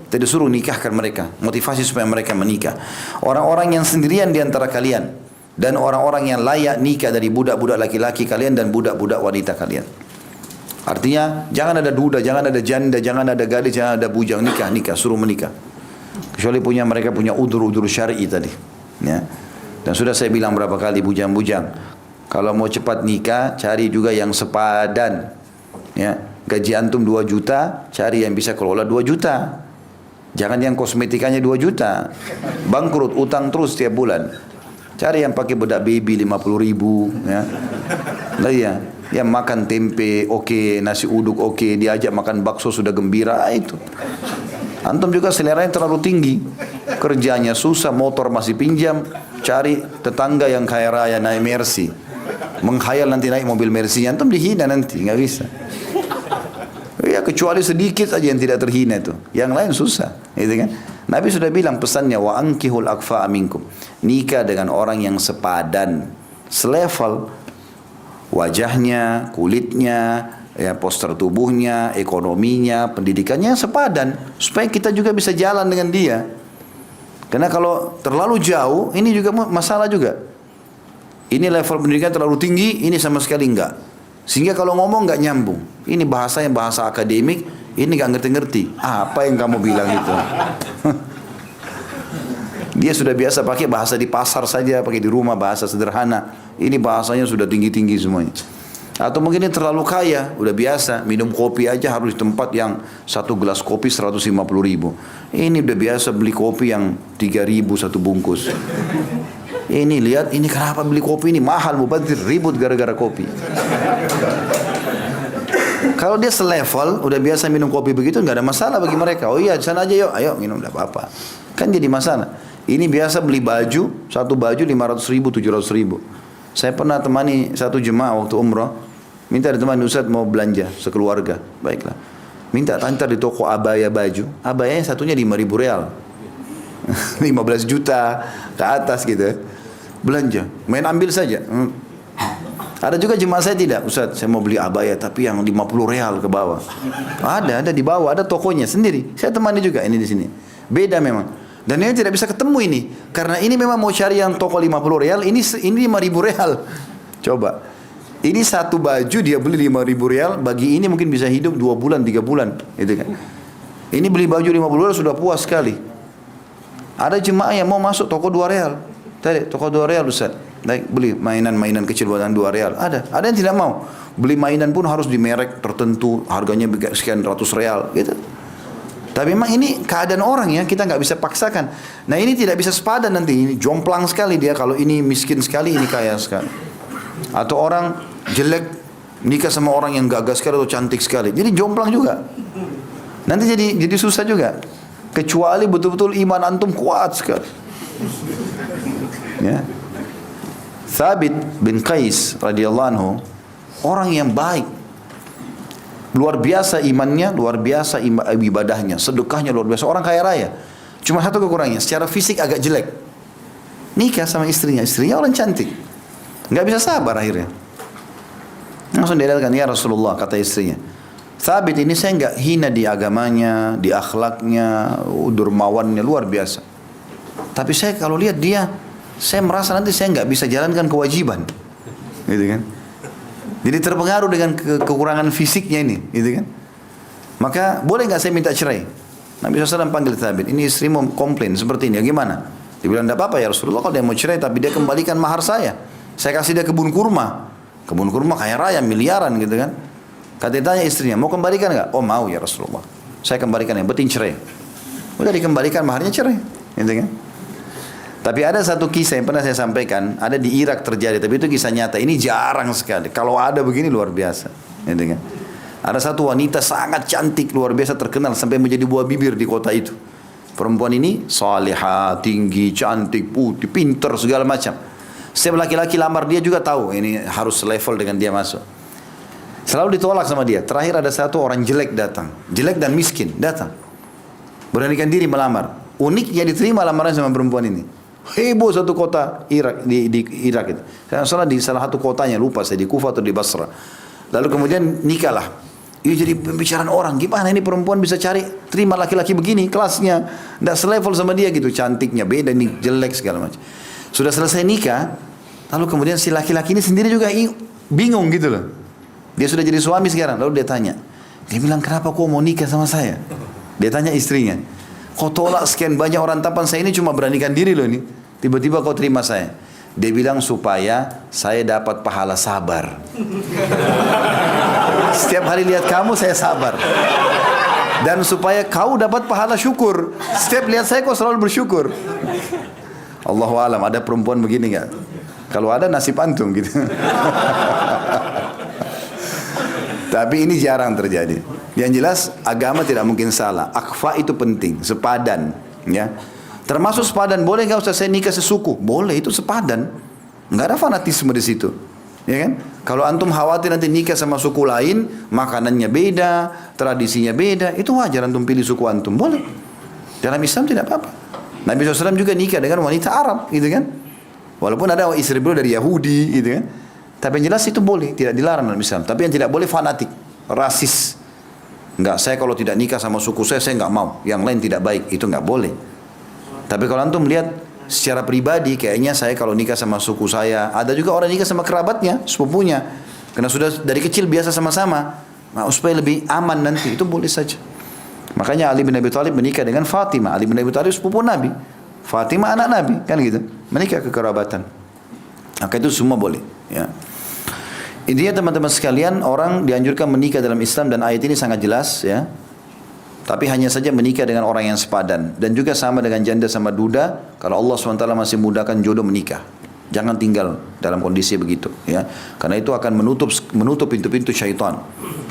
Tadi suruh nikahkan mereka, motivasi supaya mereka menikah. Orang-orang yang sendirian di antara kalian dan orang-orang yang layak nikah dari budak-budak laki-laki kalian dan budak-budak wanita kalian. Artinya jangan ada duda, jangan ada janda, jangan ada gadis, jangan ada bujang, nikah, suruh menikah. Kecuali mereka punya udzur syar'i tadi. Ya. Dan sudah saya bilang berapa kali bujang-bujang, kalau mau cepat nikah cari juga yang sepadan. Ya. Gaji antum 2 juta, cari yang bisa kelola 2 juta. Jangan yang kosmetikanya 2 juta. Bangkrut, utang terus tiap bulan. Cari yang pakai bedak baby 50 ribu. Ya. Nah, iya. Yang makan tempe oke, nasi uduk oke, diajak makan bakso sudah gembira, itu. Antum juga seleranya terlalu tinggi. Kerjanya susah, motor masih pinjam, cari tetangga yang kaya raya naik Mercy. Menghayal nanti naik mobil Mercy, antum dihina nanti, nggak bisa. Ya kecuali sedikit aja yang tidak terhina itu. Yang lain susah, gitu kan? Nabi sudah bilang pesannya wa ankihul akfa minkum. Nikah dengan orang yang sepadan, selevel, wajahnya, kulitnya, ya, poster tubuhnya, ekonominya, pendidikannya sepadan, supaya kita juga bisa jalan dengan dia. Karena kalau terlalu jauh, ini juga masalah juga. Ini level pendidikan terlalu tinggi, ini sama sekali enggak. Sehingga kalau ngomong enggak nyambung. Ini bahasanya bahasa akademik, ini enggak ngerti-ngerti. Apa yang kamu bilang itu? Dia sudah biasa pakai bahasa di pasar saja, pakai di rumah bahasa sederhana. Ini bahasanya sudah tinggi-tinggi semuanya. Atau mungkin ini terlalu kaya, udah biasa minum kopi aja harus di tempat yang 1 gelas kopi 150 ribu. Ini udah biasa beli kopi yang 3 ribu 1 bungkus. Ini lihat, ini kenapa beli kopi ini mahal, mubazir, ribut gara-gara kopi. Kalau dia selevel, udah biasa minum kopi begitu, nggak ada masalah bagi mereka. Oh iya, sana aja yuk, ayo minum, nggak apa-apa. Kan jadi masalah. Ini biasa beli baju, satu baju 500 ribu, 700 ribu. Saya pernah temani satu jemaah waktu umrah, minta ditemani Ustaz mau belanja sekeluarga. Baiklah. Minta antar di toko abaya baju, abayanya satunya 5.000 real. 15 juta ke atas gitu. Belanja, main ambil saja. Ada juga jemaah saya tidak, Ustaz saya mau beli abaya tapi yang 50 real ke bawah. Ada di bawah, ada tokonya sendiri. Saya temani juga ini di sini. Beda memang. Dan ini tidak bisa ketemu ini. Karena ini memang mau cari yang toko 50 real, ini 5.000 real. Coba. Ini satu baju dia beli 5.000 real, bagi ini mungkin bisa hidup 2 bulan, 3 bulan. Gitu kan. Ini beli baju 50 real sudah puas sekali. Ada jemaah yang mau masuk toko 2 real. Tadi toko 2 real Ustaz. Baik, beli mainan-mainan kecil buatan 2 real. Ada yang tidak mau. Beli mainan pun harus di merek tertentu, harganya sekian ratus real, gitu. Tapi memang ini keadaan orang ya, kita nggak bisa paksakan. Nah ini tidak bisa sepadan nanti, ini jomplang sekali dia. Kalau ini miskin sekali, ini kaya sekali. Atau orang jelek nikah sama orang yang gagah sekali atau cantik sekali, jadi jomplang juga. Nanti jadi susah juga. Kecuali betul-betul iman antum kuat sekali. Ya. Thabit bin Qais radhiyallahu anhu, orang yang baik, luar biasa imannya, luar biasa ibadahnya, sedekahnya luar biasa, orang kaya raya. Cuma satu kekurangannya, secara fisik agak jelek. Nikah sama istrinya orang cantik, nggak bisa sabar akhirnya. Langsung diadakan, ya Rasulullah, kata istrinya, Thabit ini saya nggak hina di agamanya, di akhlaknya, dermawannya luar biasa. Tapi saya kalau lihat dia, saya merasa nanti saya nggak bisa jalankan kewajiban, gitu kan? Jadi terpengaruh dengan kekurangan fisiknya ini, gitu kan? Maka boleh nggak saya minta cerai? Nabi SAW panggil Thabit, ini istri mau komplain seperti ini, gimana? Dia bilang, tidak apa-apa ya Rasulullah, kalau dia mau cerai tapi dia kembalikan mahar saya kasih dia kebun kurma kaya raya miliaran, gitu kan? Katanya tanya istrinya, mau kembalikan nggak? Oh mau ya Rasulullah, saya kembalikan, yang penting cerai. Udah dikembalikan maharnya, cerai, gitu kan? Tapi ada satu kisah yang pernah saya sampaikan, ada di Irak terjadi, tapi itu kisah nyata. Ini jarang sekali. Kalau ada begini luar biasa. Gitu kan? Ada satu wanita sangat cantik, luar biasa terkenal sampai menjadi buah bibir di kota itu. Perempuan ini salihah, tinggi, cantik, putih, pintar segala macam. Setiap laki-laki lamar dia juga tahu ini harus level dengan dia masuk. Selalu ditolak sama dia. Terakhir ada satu orang jelek datang, jelek dan miskin datang, beranikan diri melamar. Uniknya diterima lamaran sama perempuan ini. Heboh satu kota Irak, di Irak itu. Saya salah di salah satu kotanya, lupa saya di Kufah atau di Basra. Lalu kemudian nikahlah. Ini jadi pembicaraan orang, gimana ini perempuan bisa terima laki-laki begini kelasnya, tidak selevel sama dia gitu, cantiknya beda, ini jelek segala macam. Sudah selesai nikah, lalu kemudian si laki-laki ini sendiri juga bingung gitu loh. Dia sudah jadi suami sekarang, lalu dia tanya. Dia bilang, kenapa kau mau nikah sama saya? Dia tanya istrinya. Kau tolak sekian banyak orang tampan, saya ini cuma beranikan diri loh ini. Tiba-tiba kau terima saya. Dia bilang supaya saya dapat pahala sabar. Setiap hari lihat kamu saya sabar. Dan supaya kau dapat pahala syukur. Setiap lihat saya kau selalu bersyukur. Allahu alam, ada perempuan begini nggak? Kalau ada nasib antum gitu. Tapi ini jarang terjadi. Yang jelas agama tidak mungkin salah. Akfa itu penting, sepadan, ya. Termasuk sepadan, boleh nggak Ustaz saya nikah sesuku? Boleh, itu sepadan. Nggak ada fanatisme di situ, ya kan? Kalau antum khawatir nanti nikah sama suku lain, makanannya beda, tradisinya beda, itu wajar antum pilih suku antum, boleh. Dalam Islam tidak apa-apa. Nabi SAW juga nikah dengan wanita Arab, gitu kan? Walaupun ada istri beliau dari Yahudi, gitu kan? Tapi yang jelas itu boleh, tidak dilarang dalam Islam. Tapi yang tidak boleh fanatik, rasis. Enggak, saya kalau tidak nikah sama suku saya enggak mau. Yang lain tidak baik, itu enggak boleh. Tapi kalau antum melihat secara pribadi, kayaknya saya kalau nikah sama suku saya, ada juga orang nikah sama kerabatnya, sepupunya. Karena sudah dari kecil biasa sama-sama. Nah, supaya lebih aman nanti, itu boleh saja. Makanya Ali bin Abi Thalib menikah dengan Fatimah. Ali bin Abi Thalib sepupu Nabi. Fatimah anak Nabi, kan gitu. Menikah kekerabatan. Maka itu semua boleh, ya. Intinya teman-teman sekalian, orang dianjurkan menikah dalam Islam dan ayat ini sangat jelas, ya. Tapi hanya saja menikah dengan orang yang sepadan. Dan juga sama dengan janda sama duda, kalau Allah SWT masih mudahkan jodoh menikah. Jangan tinggal dalam kondisi begitu, ya. Karena itu akan menutup pintu-pintu syaitan.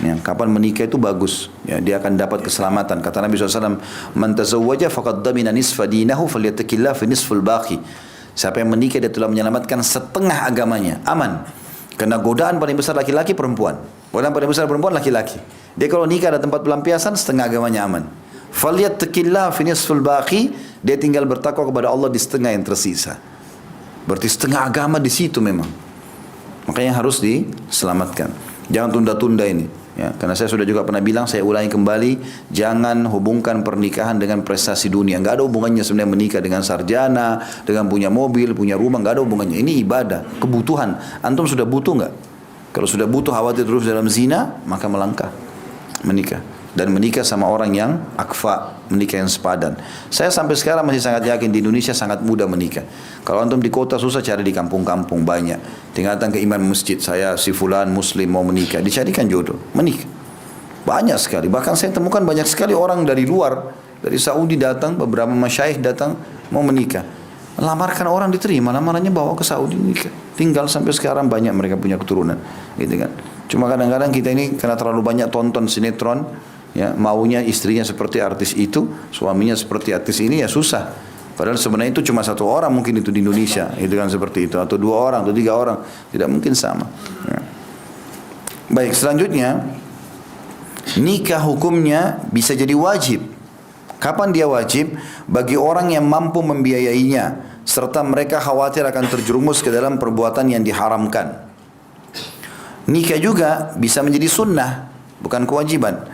Ya, kapan menikah itu bagus, ya, dia akan dapat keselamatan. Kata Nabi SAW, "Man tazawwaja faqad damina nisfa dinahu falyattaqillah fi nisfil baqi." Siapa yang menikah dia telah menyelamatkan setengah agamanya, aman. Karena godaan paling besar laki-laki, perempuan. Godaan paling besar perempuan laki-laki. Dia kalau nikah ada tempat pelampiasan, setengah agamanya aman. Falyattaqillah fi nisfil baqi, dia tinggal bertakwa kepada Allah di setengah yang tersisa. Berarti setengah agama di situ memang. Makanya harus diselamatkan. Jangan tunda-tunda ini. Ya, karena saya sudah juga pernah bilang, saya ulangi kembali, jangan hubungkan pernikahan dengan prestasi dunia. Nggak ada hubungannya sebenarnya menikah dengan sarjana, dengan punya mobil, punya rumah, nggak ada hubungannya. Ini ibadah, kebutuhan. Antum sudah butuh nggak? Kalau sudah butuh khawatir terus dalam zina, maka melangkah menikah. Dan menikah sama orang yang akfa, menikah yang sepadan. Saya sampai sekarang masih sangat yakin di Indonesia sangat mudah menikah. Kalau antum di kota susah, cari di kampung-kampung banyak. Tinggal datang ke imam masjid, saya si fulan muslim mau menikah, dicarikan jodoh, menikah. Banyak sekali, bahkan saya temukan banyak sekali orang dari luar, dari Saudi datang, beberapa masyayikh datang mau menikah. Lamarkan orang diterima, lamarannya bawa ke Saudi nikah. Tinggal sampai sekarang banyak mereka punya keturunan, gitu kan. Cuma kadang-kadang kita ini karena terlalu banyak tonton sinetron, ya, maunya istrinya seperti artis itu, suaminya seperti artis ini, ya susah. Padahal sebenarnya itu cuma satu orang mungkin itu di Indonesia, itu kan seperti itu, atau 2 orang, atau 3 orang, tidak mungkin sama. Ya. Baik, selanjutnya nikah hukumnya bisa jadi wajib. Kapan dia wajib? Bagi orang yang mampu membiayainya, serta mereka khawatir akan terjerumus ke dalam perbuatan yang diharamkan. Nikah juga bisa menjadi sunnah, bukan kewajiban.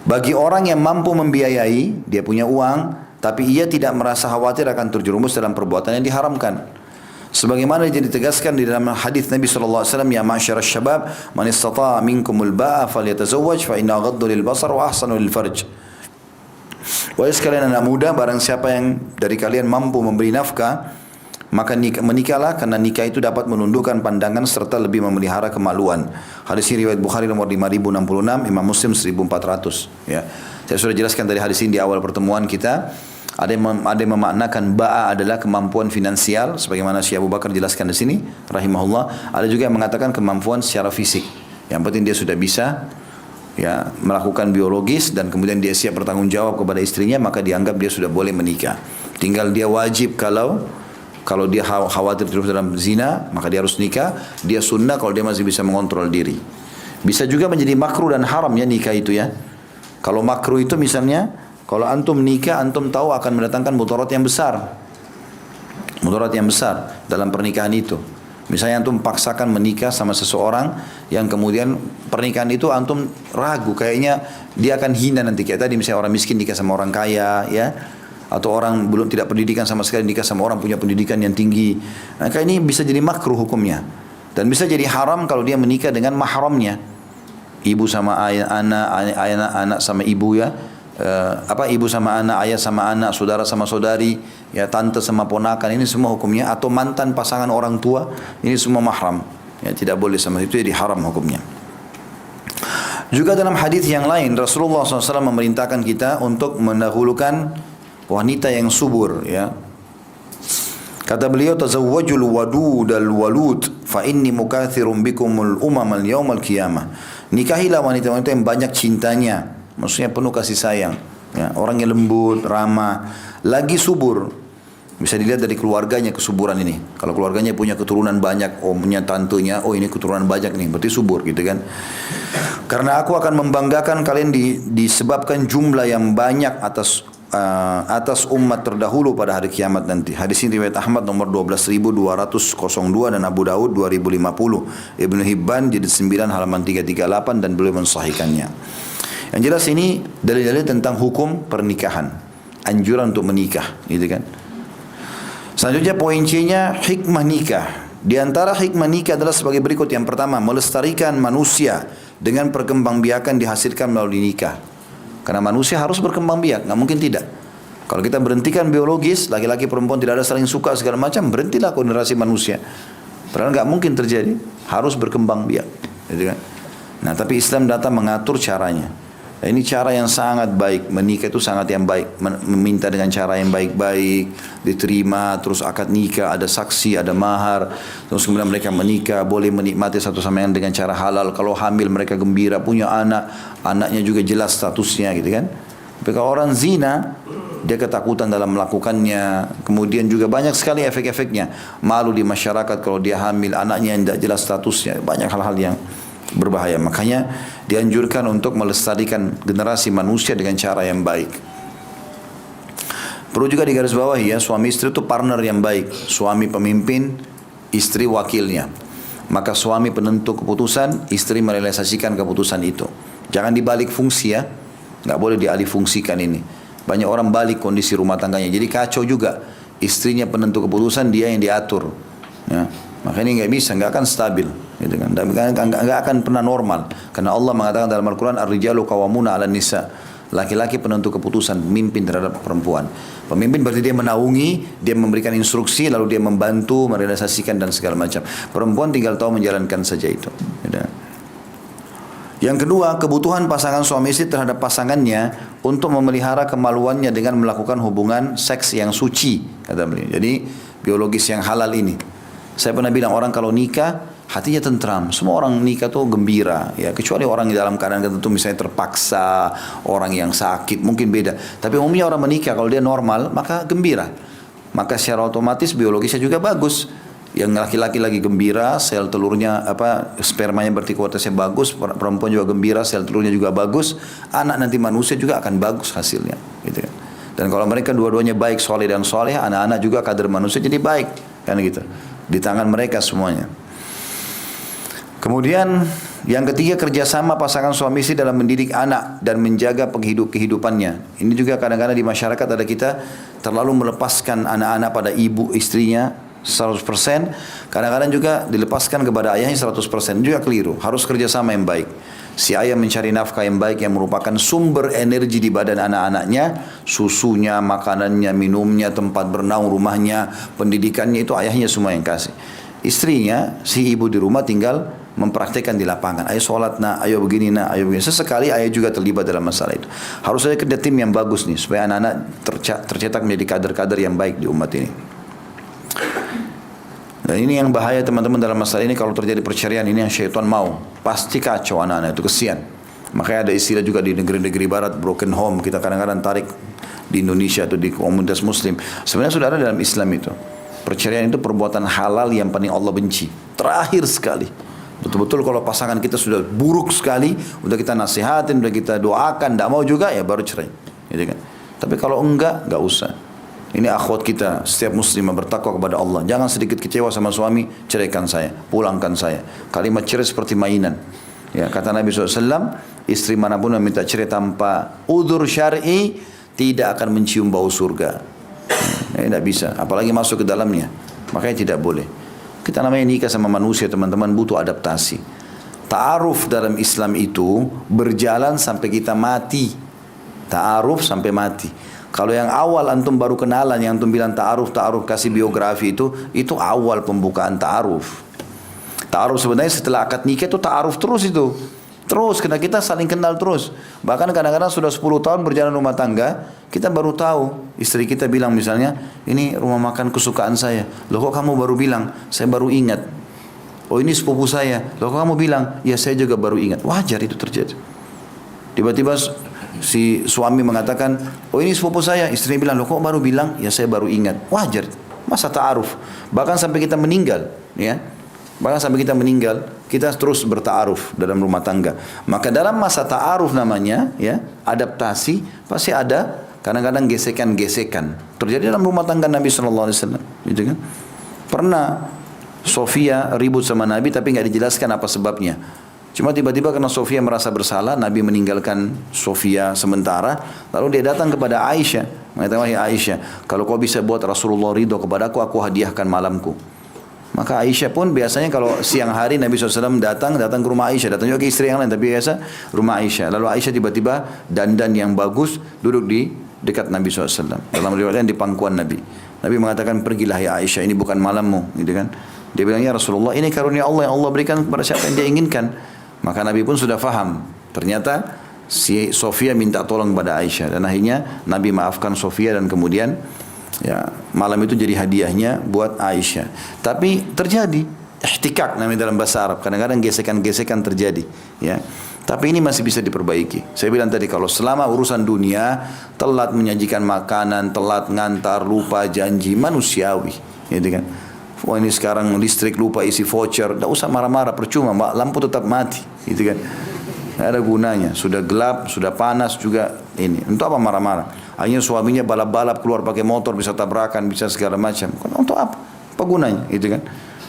Bagi orang yang mampu membiayai, dia punya uang, tapi ia tidak merasa khawatir akan terjerumus dalam perbuatan yang diharamkan. Sebagaimana ditegaskan di dalam hadis Nabi SAW, "Ya ma'syarasy syabab, man istata'a minkumul ba'a falyatazawwaj fa inna ghaddu lil basar wa ahsanu lil farj." Wahai sekalian anak muda, barang siapa yang dari kalian mampu memberi nafkah, maka menikahlah, karena nikah itu dapat menundukkan pandangan serta lebih memelihara kemaluan. Hadis ini riwayat Bukhari nomor 5066, Imam Muslim 1400. Ya, saya sudah jelaskan dari hadis ini di awal pertemuan kita. Ada yang memaknakan ba'a adalah kemampuan finansial, sebagaimana Syekh Abu Bakar jelaskan di sini, rahimahullah. Ada juga yang mengatakan kemampuan secara fisik. Yang penting dia sudah bisa, ya, melakukan biologis dan kemudian dia siap bertanggung jawab kepada istrinya, maka dianggap dia sudah boleh menikah. Tinggal dia wajib kalau dia khawatir terus dalam zina, maka dia harus nikah. Dia sunnah kalau dia masih bisa mengontrol diri. Bisa juga menjadi makruh dan haram, ya, nikah itu, ya. Kalau makruh itu misalnya, kalau antum nikah, antum tahu akan mendatangkan mudarat yang besar. Mudarat yang besar dalam pernikahan itu. Misalnya antum paksakan menikah sama seseorang yang kemudian pernikahan itu antum ragu, kayaknya dia akan hina nanti. Kayak tadi misalnya orang miskin nikah sama orang kaya, ya. Atau orang belum tidak pendidikan sama sekali nikah sama orang punya pendidikan yang tinggi. Maka ini bisa jadi makruh hukumnya. Dan bisa jadi haram kalau dia menikah dengan mahramnya. Ibu sama anak sama ibu, ya. Ibu sama anak, ayah sama anak, saudara sama saudari, ya, tante sama ponakan, ini semua hukumnya. Atau mantan pasangan orang tua, ini semua mahram. Ya, tidak boleh sama itu, jadi haram hukumnya. Juga dalam hadis yang lain Rasulullah SAW memerintahkan kita untuk mendahulukan wanita yang subur, ya. Kata beliau, "Tazawwajul wadudal walud fa inni mukatsirun bikumul umamal yaumal qiyamah." Nikahilah wanita-wanita yang banyak cintanya, maksudnya penuh kasih sayang, ya, orang yang lembut, ramah, lagi subur. Bisa dilihat dari keluarganya kesuburan ini. Kalau keluarganya punya keturunan banyak, punya tantenya, ini keturunan banyak nih, berarti subur, gitu kan. Karena aku akan membanggakan kalian disebabkan jumlah yang banyak atas umat terdahulu pada hari kiamat nanti. Hadis ini riwayat Ahmad nomor 12.202 dan Abu Daud 2050. Ibnu Hibban jilid 9 halaman 338 dan beliau mensahihkannya. Yang jelas ini dalil-dalil tentang hukum pernikahan, anjuran untuk menikah, gitu kan. Selanjutnya poin C-nya hikmah nikah. Di antara hikmah nikah adalah sebagai berikut. Yang pertama, melestarikan manusia dengan perkembangbiakan dihasilkan melalui nikah. Karena manusia harus berkembang biak, nggak mungkin tidak. Kalau kita berhentikan biologis, laki-laki perempuan tidak ada saling suka segala macam, berhentilah generasi manusia. Padahal nggak mungkin terjadi, harus berkembang biak, gitu kan. Nah, tapi Islam datang mengatur caranya. Nah, ini cara yang sangat baik, menikah itu sangat yang baik, meminta dengan cara yang baik-baik, diterima, terus akad nikah, ada saksi, ada mahar, terus kemudian mereka menikah, boleh menikmati satu sama lain dengan cara halal. Kalau hamil mereka gembira, punya anak, anaknya juga jelas statusnya gitu kan. Tapi kalau orang zina, dia ketakutan dalam melakukannya, kemudian juga banyak sekali efek-efeknya, malu di masyarakat kalau dia hamil, anaknya yang tidak jelas statusnya, banyak hal-hal yang berbahaya. Makanya dianjurkan untuk melestarikan generasi manusia dengan cara yang baik. Perlu juga digarisbawahi ya, suami istri itu partner yang baik. Suami pemimpin, istri wakilnya. Maka suami penentu keputusan, istri merealisasikan keputusan itu. Jangan dibalik fungsi ya, nggak boleh dialih fungsikan ini. Banyak orang balik kondisi rumah tangganya, jadi kacau juga. Istrinya penentu keputusan, dia yang diatur. Ya. Makanya nggak bisa, nggak akan stabil, gitu kan? Nggak akan pernah normal. Karena Allah mengatakan dalam Al-Quran, Ar-rijalu qawwamuna 'alan nisa. Laki-laki penentu keputusan, pemimpin terhadap perempuan. Pemimpin berarti dia menaungi, dia memberikan instruksi, lalu dia membantu, merealisasikan dan segala macam. Perempuan tinggal tahu menjalankan saja itu. Gitu. Yang kedua, kebutuhan pasangan suami istri terhadap pasangannya untuk memelihara kemaluannya dengan melakukan hubungan seks yang suci, kata beliau. Jadi biologis yang halal ini. Saya pernah bilang orang kalau nikah hatinya tentram. Semua orang nikah tuh gembira, ya kecuali orang yang dalam keadaan tertentu misalnya terpaksa, orang yang sakit mungkin beda. Tapi umumnya orang menikah kalau dia normal maka gembira. Maka secara otomatis biologisnya juga bagus. Yang laki-laki lagi gembira, sel telurnya spermanya berarti kualitasnya bagus, perempuan juga gembira, sel telurnya juga bagus, anak nanti manusia juga akan bagus hasilnya, gitu kan. Dan kalau mereka dua-duanya baik, soleh dan soleh, anak-anak juga kader manusia jadi baik, kan gitu. Di tangan mereka semuanya. Kemudian yang ketiga, kerjasama pasangan suami istri dalam mendidik anak dan menjaga kehidupannya. Ini juga kadang-kadang di masyarakat ada kita terlalu melepaskan anak-anak pada ibu istrinya 100%, kadang-kadang juga dilepaskan kepada ayahnya 100%, juga keliru. Harus kerjasama yang baik. Si ayah mencari nafkah yang baik yang merupakan sumber energi di badan anak-anaknya, susunya, makanannya, minumnya, tempat bernaung rumahnya, pendidikannya, itu ayahnya semua yang kasih. Istrinya, si ibu di rumah tinggal mempraktekkan di lapangan. Ayo sholat nak, ayo begini nak, ayo begini. Sesekali ayah juga terlibat dalam masalah itu. Harus ada kerja tim yang bagus nih, supaya anak-anak tercetak menjadi kader-kader yang baik di umat ini. Dan ini yang bahaya teman-teman dalam masalah ini, kalau terjadi perceraian ini yang syaitan mau. Pasti kacau anak-anak itu, kesian. Makanya ada istilah juga di negeri-negeri barat, broken home. Kita kadang-kadang tarik di Indonesia atau di komunitas muslim. Sebenarnya sudah ada dalam Islam itu. Perceraian itu perbuatan halal yang paling Allah benci. Terakhir sekali. Betul-betul kalau pasangan kita sudah buruk sekali, udah kita nasihatin, udah kita doakan, tidak mau juga, ya baru cerai. Gitu kan? Tapi kalau enggak usah. Ini akhwat kita, setiap muslimah bertakwa kepada Allah. Jangan sedikit kecewa sama suami, ceraikan saya, pulangkan saya. Kalimat cerai seperti mainan. Ya, kata Nabi SAW, istri manapun yang minta cerai tanpa udzur syar'i, tidak akan mencium bau surga. Tidak bisa, apalagi masuk ke dalamnya. Makanya tidak boleh. Kita namanya nikah sama manusia, teman-teman, butuh adaptasi. Ta'aruf dalam Islam itu berjalan sampai kita mati. Ta'aruf sampai mati. Kalau yang awal antum baru kenalan, yang antum bilang ta'aruf kasih biografi itu awal pembukaan ta'aruf. Ta'aruf sebenarnya setelah akad nikah itu ta'aruf terus itu. Terus, karena kita saling kenal terus. Bahkan kadang-kadang sudah 10 tahun berjalan rumah tangga, kita baru tahu. Istri kita bilang misalnya, ini rumah makan kesukaan saya. Loh kok kamu baru bilang? Saya baru ingat. Oh ini sepupu saya. Loh kok kamu bilang? Ya saya juga baru ingat. Wajar itu terjadi. Tiba-tiba si suami mengatakan, oh ini sepupu saya. Istrinya bilang, loh kok baru bilang? Ya saya baru ingat. Wajar. Masa ta'aruf? Bahkan sampai kita meninggal, ya. Bahkan sampai kita meninggal, kita terus berta'aruf dalam rumah tangga. Maka dalam masa ta'aruf namanya, ya, adaptasi, pasti ada kadang-kadang gesekan-gesekan. Terjadi dalam rumah tangga Nabi SAW, gitu kan? Pernah Sofia ribut sama Nabi tapi nggak dijelaskan apa sebabnya. Cuma tiba-tiba karena Sofia merasa bersalah, Nabi meninggalkan Sofia sementara, lalu dia datang kepada Aisyah, mengatakan, wahai Aisyah, kalau kau bisa buat Rasulullah ridho kepadaku, aku hadiahkan malamku. Maka Aisyah pun biasanya kalau siang hari Nabi SAW datang ke rumah Aisyah, datang juga ke istri yang lain, tapi biasa rumah Aisyah. Lalu Aisyah tiba-tiba dandan yang bagus duduk di dekat Nabi SAW. Dalam riwayatnya di pangkuan Nabi. Nabi mengatakan, pergilah ya Aisyah, ini bukan malammu, gitu kan? Dia bilang, ya Rasulullah, ini karunia Allah yang Allah berikan kepada siapa yang dia inginkan. Maka Nabi pun sudah faham. Ternyata Si Sofia minta tolong pada Aisyah dan akhirnya Nabi maafkan Sofia dan kemudian ya malam itu jadi hadiahnya buat Aisyah. Tapi terjadi ihtikak namanya dalam bahasa Arab. Kadang-kadang gesekan-gesekan terjadi, ya. Tapi ini masih bisa diperbaiki. Saya bilang tadi kalau selama urusan dunia telat menyajikan makanan, telat ngantar, lupa janji manusiawi, gitu kan. Wah ini sekarang listrik lupa isi voucher, tidak usah marah-marah, percuma, lampu tetap mati, gitu kan. Tidak ada gunanya, sudah gelap, sudah panas juga ini. Untuk apa marah-marah? Akhirnya suaminya balap-balap keluar pakai motor, bisa tabrakan, bisa segala macam. Untuk apa? Apa gunanya? Gitu kan?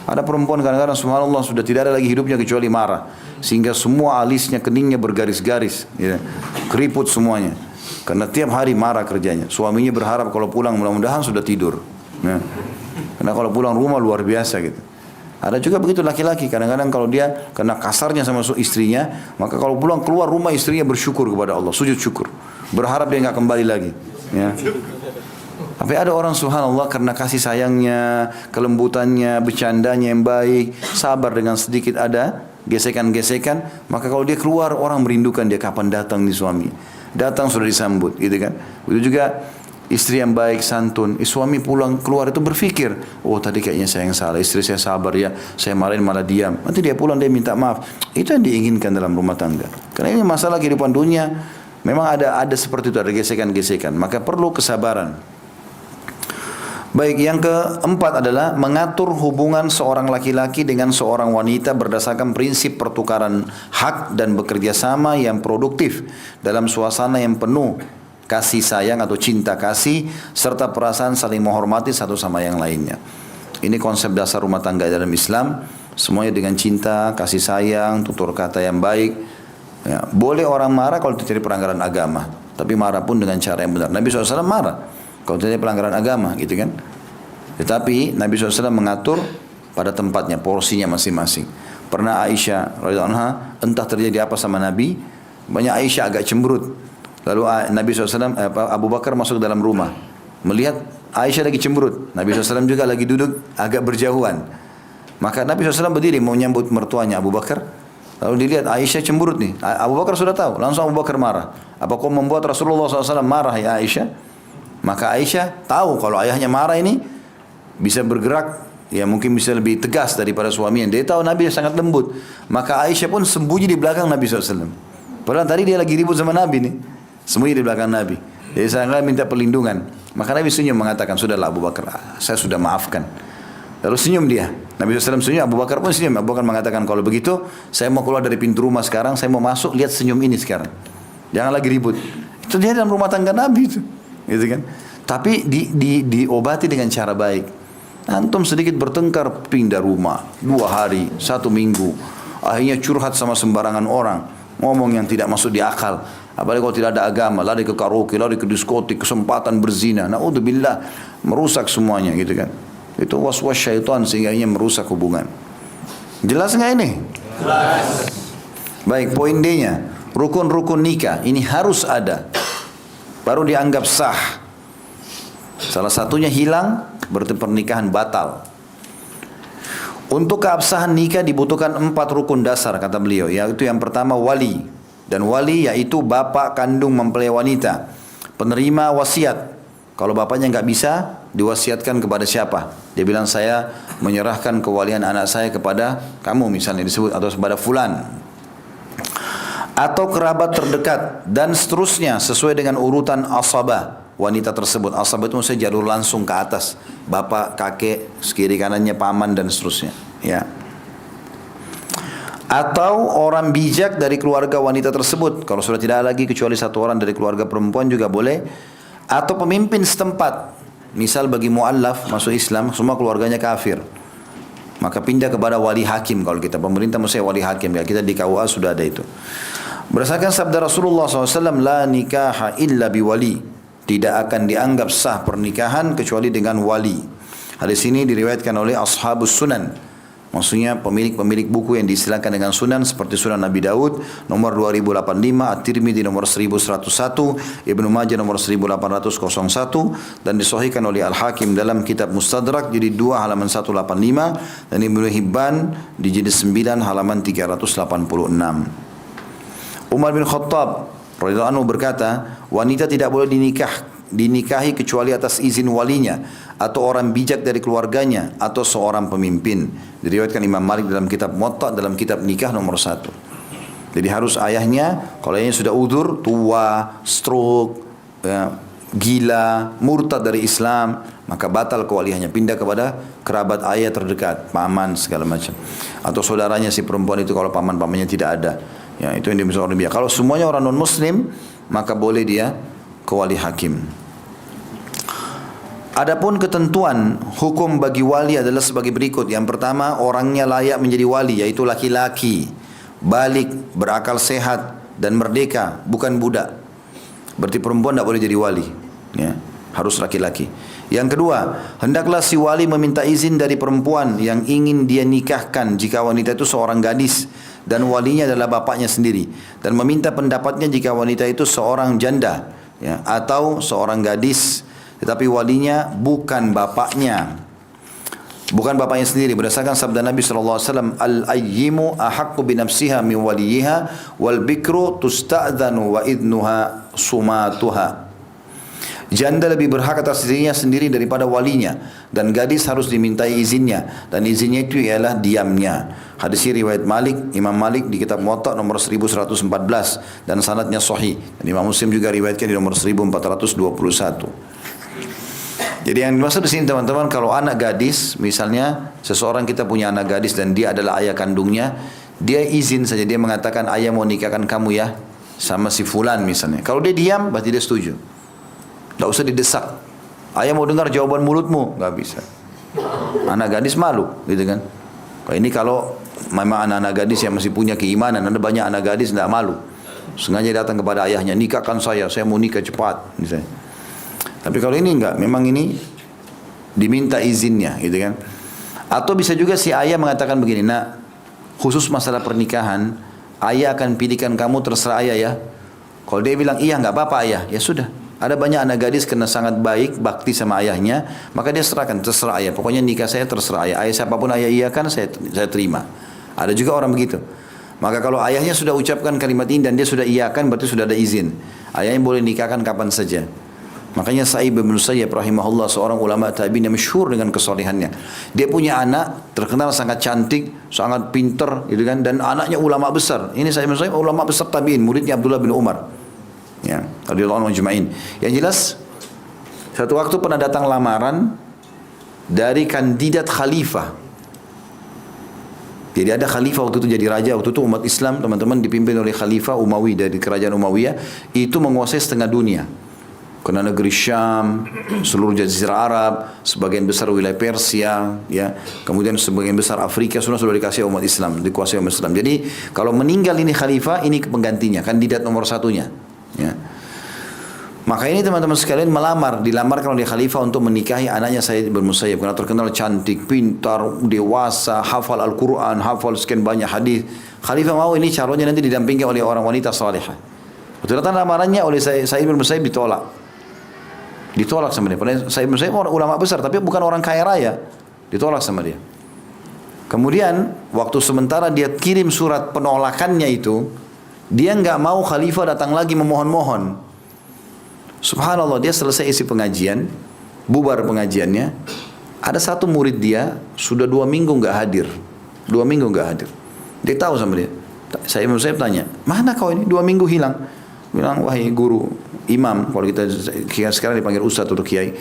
Ada perempuan kadang-kadang subhanallah sudah tidak ada lagi hidupnya kecuali marah. Sehingga semua alisnya, keningnya bergaris-garis. Gitu. Keriput semuanya. Karena tiap hari marah kerjanya. Suaminya berharap kalau pulang mudah-mudahan sudah tidur. Nah, karena kalau pulang rumah luar biasa gitu. Ada juga begitu laki-laki, kadang-kadang kalau dia kena kasarnya sama istrinya, maka kalau pulang keluar rumah istrinya bersyukur kepada Allah, sujud syukur, berharap dia nggak kembali lagi. Ya. Tapi ada orang subhanallah karena kasih sayangnya, kelembutannya, bercandanya yang baik, sabar dengan sedikit ada gesekan-gesekan, maka kalau dia keluar orang merindukan dia kapan datang nih suami. Datang sudah disambut, gitu kan. Begitu juga istri yang baik, santun, suami pulang keluar itu berpikir, oh tadi kayaknya saya yang salah, istri saya sabar ya, saya marahin malah diam. Nanti dia pulang dia minta maaf. Itu yang diinginkan dalam rumah tangga. Karena ini masalah kehidupan dunia, memang ada seperti itu, ada gesekan-gesekan. Maka perlu kesabaran. Baik, yang keempat adalah mengatur hubungan seorang laki-laki dengan seorang wanita berdasarkan prinsip pertukaran hak dan bekerja sama yang produktif dalam suasana yang penuh kasih sayang atau cinta kasih serta perasaan saling menghormati satu sama yang lainnya. Ini konsep dasar rumah tangga dalam Islam, semuanya dengan cinta, kasih sayang, tutur kata yang baik. Ya, boleh orang marah kalau terjadi pelanggaran agama, tapi marah pun dengan cara yang benar. Nabi SAW marah kalau terjadi pelanggaran agama, gitu kan. Tetapi Nabi SAW mengatur pada tempatnya, porsinya masing-masing. Pernah Aisyah radhiyallahu anha, entah terjadi apa sama Nabi, banyak Aisyah agak cemberut. Lalu Nabi SAW, Abu Bakar masuk dalam rumah, melihat Aisyah lagi cemberut. Nabi SAW juga lagi duduk agak berjauhan. Maka Nabi SAW berdiri mau menyambut mertuanya Abu Bakar. Lalu dilihat Aisyah cemberut nih. Abu Bakar sudah tahu. Langsung Abu Bakar marah. Apa kau membuat Rasulullah SAW marah ya Aisyah? Maka Aisyah tahu kalau ayahnya marah ini bisa bergerak, ya mungkin bisa lebih tegas daripada suaminya. Dia tahu Nabi sangat lembut. Maka Aisyah pun sembunyi di belakang Nabi SAW. Padahal tadi dia lagi ribut sama Nabi nih. Sembunyi di belakang Nabi. Jadi saya minta perlindungan. Maka Nabi senyum mengatakan, sudahlah Abu Bakar, saya sudah maafkan. Lalu senyum dia. Nabi SAW senyum, Abu Bakar pun senyum. Abu Bakar mengatakan, kalau begitu saya mau keluar dari pintu rumah sekarang, saya mau masuk, lihat senyum ini sekarang. Jangan lagi ribut. Itu dia dalam rumah tangga Nabi itu. Gitu kan? Tapi diobati dengan cara baik. Antum sedikit bertengkar, pindah rumah 2 hari, 1 minggu. Akhirnya curhat sama sembarangan orang, ngomong yang tidak masuk di akal. Apalagi kalau tidak ada agama, lari ke karaoke, lari ke diskotik, kesempatan berzina. Naudzubillah, merusak semuanya, gitu kan. Itu was-was syaitan sehingga ia merusak hubungan. Jelas nggak ini? Jelas. Baik, poin D-nya, rukun-rukun nikah ini harus ada, baru dianggap sah. Salah satunya hilang, berarti pernikahan batal. Untuk keabsahan nikah dibutuhkan 4 rukun dasar kata beliau, yaitu yang pertama wali. Dan wali yaitu bapak kandung mempelai wanita, penerima wasiat. Kalau bapaknya nggak bisa, diwasiatkan kepada siapa? Dia bilang saya menyerahkan kewalian anak saya kepada kamu misalnya disebut, atau kepada fulan. Atau kerabat terdekat dan seterusnya sesuai dengan urutan asabah wanita tersebut. Asabah itu maksudnya jalur langsung ke atas, bapak, kakek, kiri kanannya paman dan seterusnya. Ya. Atau orang bijak dari keluarga wanita tersebut. Kalau sudah tidak lagi kecuali 1 orang dari keluarga perempuan juga boleh. Atau pemimpin setempat. Misal bagi mu'allaf masuk Islam, semua keluarganya kafir, maka pindah kepada wali hakim. Kalau kita pemerintah maksudnya wali hakim, ya kita di KUA sudah ada itu. Berdasarkan sabda Rasulullah SAW, la nikaha illa biwali, tidak akan dianggap sah pernikahan kecuali dengan wali. Hadis ini diriwayatkan oleh ashabus sunan, maksudnya pemilik-pemilik buku yang diistilahkan dengan sunan, seperti Sunan Nabi Daud nomor 2085, At-Tirmidzi nomor 1101, Ibnu Majah nomor 1801, dan disahihkan oleh Al-Hakim dalam kitab Mustadrak jilid 2 halaman 185, dan Ibnu Hibban di jilid 9 halaman 386. Umar bin Khattab radhiyallahu anhu berkata, wanita tidak boleh dinikahi kecuali atas izin walinya atau orang bijak dari keluarganya atau seorang pemimpin. Diriwayatkan Imam Malik dalam kitab Muwatta dalam kitab nikah nomor 1. Jadi harus ayahnya, kalau ayahnya sudah udzur, tua, stroke, ya, gila, murtad dari Islam, maka batal kewaliannya, pindah kepada kerabat ayah terdekat, paman segala macam, atau saudaranya si perempuan itu kalau paman-pamannya tidak ada. Ya, itu yang dimaksud orang biak. Kalau semuanya orang non muslim, maka boleh dia ke wali hakim. Adapun ketentuan hukum bagi wali adalah sebagai berikut. Yang pertama, orangnya layak menjadi wali, yaitu laki-laki, balik, berakal sehat dan merdeka, bukan budak. Berarti perempuan tidak boleh jadi wali, ya, harus laki-laki. Yang kedua, hendaklah si wali meminta izin dari perempuan yang ingin dia nikahkan jika wanita itu seorang gadis dan walinya adalah bapaknya sendiri, dan meminta pendapatnya jika wanita itu seorang janda, ya, atau seorang gadis tetapi walinya bukan bapaknya, bukan bapaknya sendiri, berdasarkan sabda Nabi SAW, al-ayyimu ahaqqu binafsiha min waliyiha wal bikru tusta'dhanu wa idnuha sumatuha. Janda lebih berhak atas dirinya sendiri daripada walinya, dan gadis harus dimintai izinnya, dan izinnya itu ialah diamnya. Hadis ini riwayat Imam Malik di kitab Muwatta nomor 1114 dan sanadnya sahih. Dan Imam Muslim juga riwayatkan di nomor 1421. Jadi yang dimaksud di sini teman-teman, kalau anak gadis, misalnya seseorang kita punya anak gadis dan dia adalah ayah kandungnya, dia izin saja, dia mengatakan ayah mau nikahkan kamu ya sama si fulan misalnya. Kalau dia diam, berarti dia setuju. Tidak usah didesak. Ayah mau dengar jawaban mulutmu, nggak bisa. Anak gadis malu, gitu kan? Ini kalau memang anak-anak gadis yang masih punya keimanan, ada banyak anak gadis tidak malu, sengaja datang kepada ayahnya, nikahkan saya mau nikah cepat, misalnya. Tapi kalau ini enggak, memang ini diminta izinnya, gitu kan? Atau bisa juga si ayah mengatakan begini, nak, khusus masalah pernikahan, ayah akan pilihkan kamu, terserah ayah ya. Kalau dia bilang iya nggak apa-apa ayah, ya sudah. Ada banyak anak gadis kena sangat baik, bakti sama ayahnya, maka dia serahkan, terserah ayah. Pokoknya nikah saya terserah ayah. Ayah siapapun ayah iyakan, saya terima. Ada juga orang begitu. Maka kalau ayahnya sudah ucapkan kalimat ini dan dia sudah iyakan, berarti sudah ada izin. Ayahnya boleh nikahkan kapan saja. Makanya Sa'id bin Musayyib rahimahullah, seorang ulama tabi'in yang masyhur dengan kesalehannya. Dia punya anak terkenal sangat cantik, sangat pintar, gitu kan, dan anaknya ulama besar. Ini Sa'id bin Musayyib ulama besar tabi'in, muridnya Abdullah bin Umar. Ya, radhiyallahu anhu ajma'in. Yang jelas satu waktu pernah datang lamaran dari kandidat khalifah. Jadi ada khalifah waktu itu jadi raja, waktu itu umat Islam teman-teman dipimpin oleh khalifah Umawi dari kerajaan Umayyah, itu menguasai setengah dunia. Kena negeri Syam, seluruh jazirah Arab, sebagian besar wilayah Persia, ya, kemudian sebagian besar Afrika sudah dikasih umat Islam, dikuasai umat Islam. Jadi kalau meninggal ini khalifah, ini penggantinya, kandidat nomor satunya. Ya. Maka ini teman-teman sekalian dilamarkan oleh khalifah untuk menikahi anaknya Sa'id bin Musayyib karena terkenal cantik, pintar, dewasa, hafal Al-Quran, hafal sekian banyak hadis. Khalifah mau ini calonnya nanti didampingi oleh orang wanita salihah. Ternyata lamarannya oleh Sa'id bin Musayyib ditolak sama dia. Padahal Sa'id bin Musayyib orang ulama besar, tapi bukan orang kaya raya. Ditolak sama dia. Kemudian waktu sementara dia kirim surat penolakannya itu, dia nggak mau khalifah datang lagi memohon-mohon. Subhanallah, dia selesai isi pengajian, bubar pengajiannya. Ada satu murid dia sudah 2 minggu nggak hadir. 2 minggu nggak hadir. Dia tahu sama dia. Saya tanya, mana kau ini? 2 minggu hilang. Bilang, wahai guru, imam, kalau kita sekarang dipanggil ustaz atau kiai,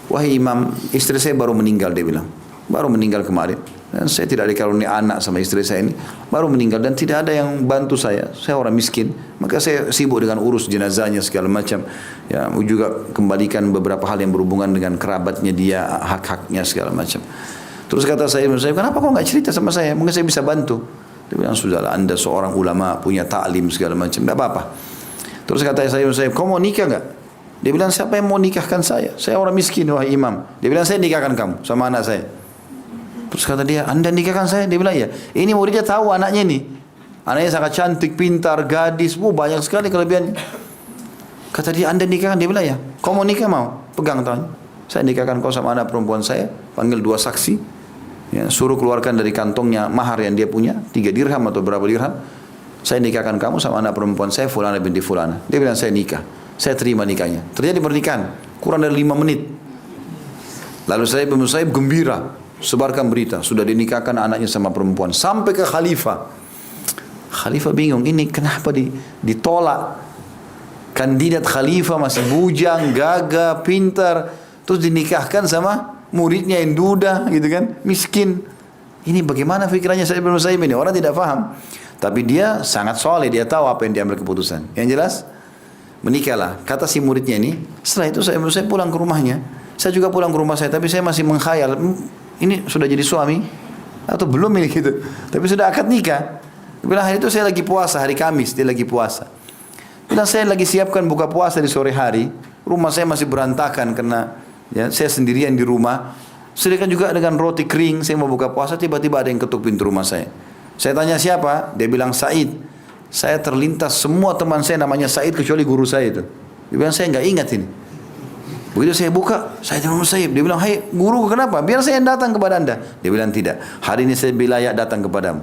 wahai imam, istri saya baru meninggal, dia bilang, baru meninggal kemarin, dan saya tidak dikaruniai anak sama istri saya ini, baru meninggal dan tidak ada yang bantu saya orang miskin, maka saya sibuk dengan urus jenazahnya segala macam, ya, juga kembalikan beberapa hal yang berhubungan dengan kerabatnya dia, hak-haknya segala macam. Terus kata saya, kenapa kau nggak cerita sama saya, mungkin saya bisa bantu. Dia bilang, sudahlah, anda seorang ulama, punya ta'lim segala macam, tidak apa-apa. Terus kata saya, kau mau nikah nggak? Dia bilang, siapa yang mau nikahkan saya? Saya orang miskin, wahai imam. Dia bilang, saya nikahkan kamu sama anak saya. Terus kata dia, anda nikahkan saya? Dia bilang, ya. Ini muridnya tahu anaknya nih. Anaknya sangat cantik, pintar, gadis, banyak sekali kelebihannya. Kata dia, anda nikahkan? Dia bilang, ya. Kau mau nikah mau? Pegang tangannya. Saya nikahkan kau sama anak perempuan saya. Panggil 2 saksi. Ya, suruh keluarkan dari kantongnya mahar yang dia punya, 3 dirham atau berapa dirham. saya nikahkan kamu sama anak perempuan saya Fulana binti Fulana. Dia bilang saya nikah, saya terima nikahnya. Terjadi pernikahan, kurang dari 5 menit. Lalu saya Ibn Musayyib gembira, sebarkan berita, sudah dinikahkan anaknya sama perempuan. Sampai ke khalifah. Khalifah bingung, ini kenapa ditolak? Kandidat khalifah masih bujang, gagah, pintar, terus dinikahkan sama muridnya yang duda, gitu kan, miskin. Ini bagaimana pikirannya Sa'id bin Musayyib ini? Orang tidak paham. Tapi dia sangat soleh, dia tahu apa yang diambil keputusan. Yang jelas, menikahlah. Kata si muridnya ini, setelah itu Sa'id bin Musayyib pulang ke rumahnya. Saya juga pulang ke rumah saya, tapi saya masih mengkhayal, ini sudah jadi suami atau belum ini gitu. Tapi sudah akad nikah. Bilang hari itu saya lagi puasa, hari Kamis dia lagi puasa. Bilang saya lagi siapkan buka puasa di sore hari, rumah saya masih berantakan karena ya, saya sendirian di rumah. Sedangkan juga dengan roti kering, saya mau buka puasa, tiba-tiba ada yang ketuk pintu rumah saya. Saya tanya siapa? Dia bilang Said. Saya terlintas semua teman saya namanya Said kecuali guru saya itu. Dia bilang saya nggak ingat ini. Begitu saya buka, saya Ibn Musayyib. Dia bilang, hai guru kenapa? Biar saya yang datang kepada anda. Dia bilang tidak. Hari ini saya layak datang kepadamu.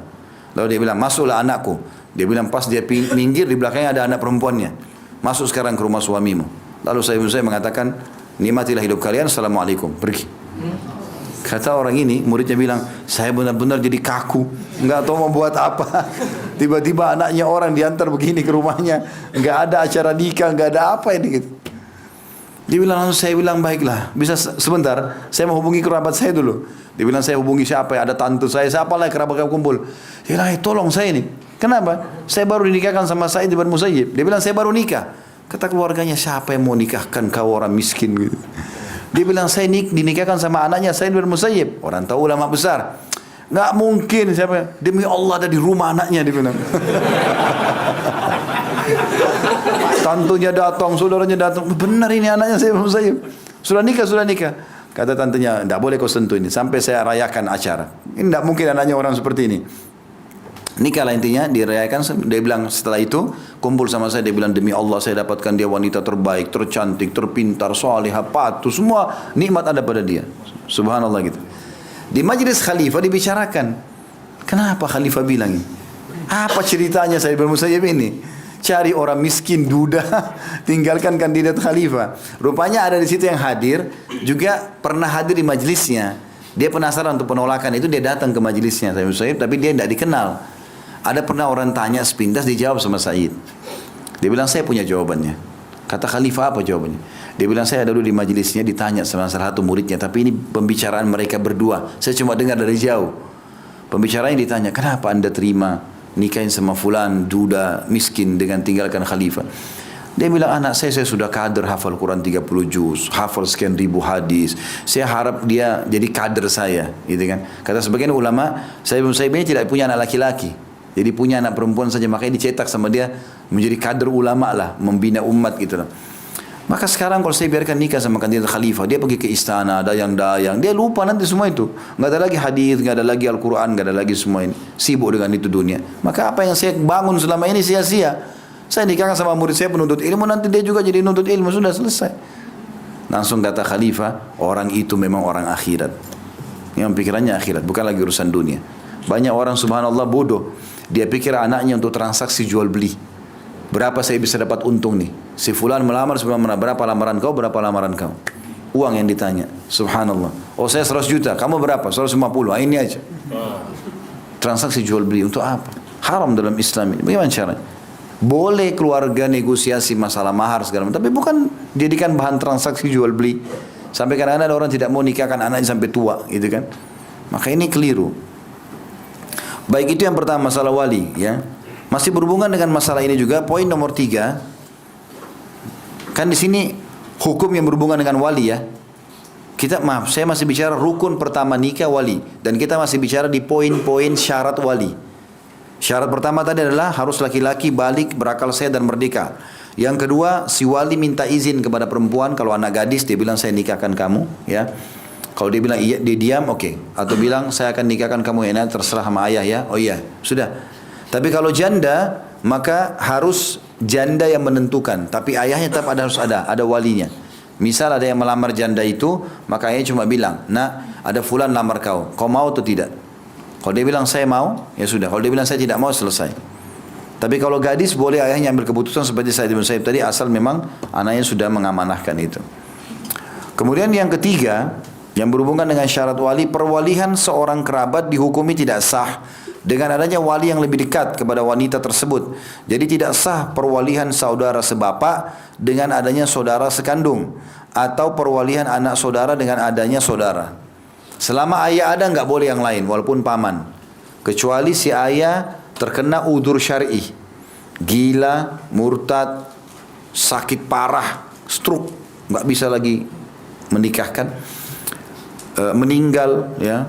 Lalu dia bilang, masuklah anakku. Dia bilang pas dia minggir di belakangnya ada anak perempuannya. Masuk sekarang ke rumah suamimu. Lalu saya mengatakan, nikmatilah hidup kalian. Assalamualaikum. Pergi. Kata orang ini, muridnya bilang, saya benar-benar jadi kaku. Enggak tahu mau buat apa. Tiba-tiba anaknya orang diantar begini ke rumahnya. Enggak ada acara nikah, enggak ada apa ini gitu. Dia bilang, langsung saya bilang, baiklah, bisa sebentar, saya mau hubungi kerabat saya dulu. Dia bilang, saya hubungi siapa ya, ada tante saya, siapa lah kerabat kamu kumpul. Dia bilang, tolong saya ini. Kenapa? Saya baru dinikahkan sama Sa'id bin Musayyib. Dia bilang, saya baru nikah. Kata keluarganya, siapa yang mau nikahkan kau orang miskin gitu. Dia bilang, saya dinikahkan sama anaknya Sa'id bin Musayyib. Orang tahu ulama besar. Nggak mungkin, siapa? Demi Allah ada di rumah anaknya, dia bilang. Tantunya datang, saudaranya datang. Benar ini anaknya saya Ibn Musayyib. Sudah nikah, sudah nikah. Kata tantenya, tidak boleh kau sentuh ini sampai saya rayakan acara. Ini tidak mungkin anaknya orang seperti ini. Nikahlah intinya, dirayakan. Dia bilang setelah itu kumpul sama saya. Dia bilang demi Allah saya dapatkan dia wanita terbaik, tercantik, terpintar, salihah, patuh, semua nikmat ada pada dia. Subhanallah gitu. Di majlis khalifah dibicarakan. Kenapa khalifah bilang ini? Apa ceritanya saya Ibn Musayyib ini? Cari orang miskin duda, tinggalkan kandidat khalifah. Rupanya ada di situ yang hadir, juga pernah hadir di majlisnya. Dia penasaran untuk penolakan itu, dia datang ke majlisnya Said, tapi dia tidak dikenal. Ada pernah orang tanya sepintas, dijawab sama Said. Dia bilang saya punya jawabannya. Kata khalifah apa jawabannya? Dia bilang saya dulu di majlisnya ditanya sama salah satu muridnya, tapi ini pembicaraan mereka berdua. Saya cuma dengar dari jauh. Pembicaranya ditanya, kenapa anda terima nikahin sama fulan duda miskin dengan tinggalkan khalifah? Dia bilang anak saya sudah kader hafal Quran 30 juz, hafal sekian ribu hadis. Saya harap dia jadi kader saya, gitu kan. Kata sebagian ulama, saya ini tidak punya anak laki-laki. Jadi punya anak perempuan saja, makanya dicetak sama dia menjadi kader ulama lah, membina umat gitu lah. Maka sekarang kalau saya biarkan nikah sama kandidat khalifah, dia pergi ke istana, dayang-dayang, dia lupa nanti semua itu. Nggak ada lagi hadis, nggak ada lagi Al-Quran, nggak ada lagi semua ini. Sibuk dengan itu dunia. Maka apa yang saya bangun selama ini sia-sia. Saya nikahkan sama murid saya penuntut ilmu, nanti dia juga jadi nuntut ilmu, sudah selesai. Langsung kata khalifah, orang itu memang orang akhirat. Yang pikirannya akhirat, bukan lagi urusan dunia. Banyak orang subhanallah bodoh. Dia pikir anaknya untuk transaksi jual beli. Berapa saya bisa dapat untung nih? Si fulan melamar sebelum berapa lamaran kau, berapa lamaran kau? Uang yang ditanya. Subhanallah. Oh saya 100 juta, kamu berapa? 150, ini aja. Transaksi jual beli untuk apa? Haram dalam Islam ini. Bagaimana caranya? Boleh keluarga negosiasi masalah mahar segala macam, tapi bukan jadikan bahan transaksi jual beli. Sampai kadang-kadang ada orang tidak mau nikahkan anaknya sampai tua, gitu kan? Maka ini keliru. Baik, itu yang pertama masalah wali, ya. Masih berhubungan dengan masalah ini juga, poin nomor 3. Kan di sini hukum yang berhubungan dengan wali ya. Saya masih bicara rukun pertama nikah wali, dan kita masih bicara di poin-poin syarat wali. Syarat pertama tadi adalah harus laki-laki balik, berakal sehat dan merdeka. Yang kedua, si wali minta izin kepada perempuan. Kalau anak gadis dia bilang saya nikahkan kamu, ya. Kalau dia bilang iya, dia diam, oke. Atau bilang saya akan nikahkan kamu, ya, terserah sama ayah ya. Oh iya, sudah. Tapi kalau janda, maka harus janda yang menentukan. Tapi ayahnya tetap harus ada walinya. Misal ada yang melamar janda itu, maka ayahnya cuma bilang, nak, ada fulan lamar kau mau atau tidak? Kalau dia bilang saya mau, ya sudah. Kalau dia bilang saya tidak mau, selesai. Tapi kalau gadis boleh ayahnya ambil keputusan seperti Sa'id bin Musayyib tadi, asal memang anaknya sudah mengamanahkan itu. Kemudian yang ketiga, yang berhubungan dengan syarat wali, perwalihan seorang kerabat dihukumi tidak sah dengan adanya wali yang lebih dekat kepada wanita tersebut. Jadi tidak sah perwalihan saudara sebapak dengan adanya saudara sekandung, atau perwalihan anak saudara dengan adanya saudara. Selama ayah ada nggak boleh yang lain, walaupun paman. Kecuali si ayah terkena udzur syar'i, gila, murtad, sakit parah, stroke, nggak bisa lagi menikahkan, meninggal, ya.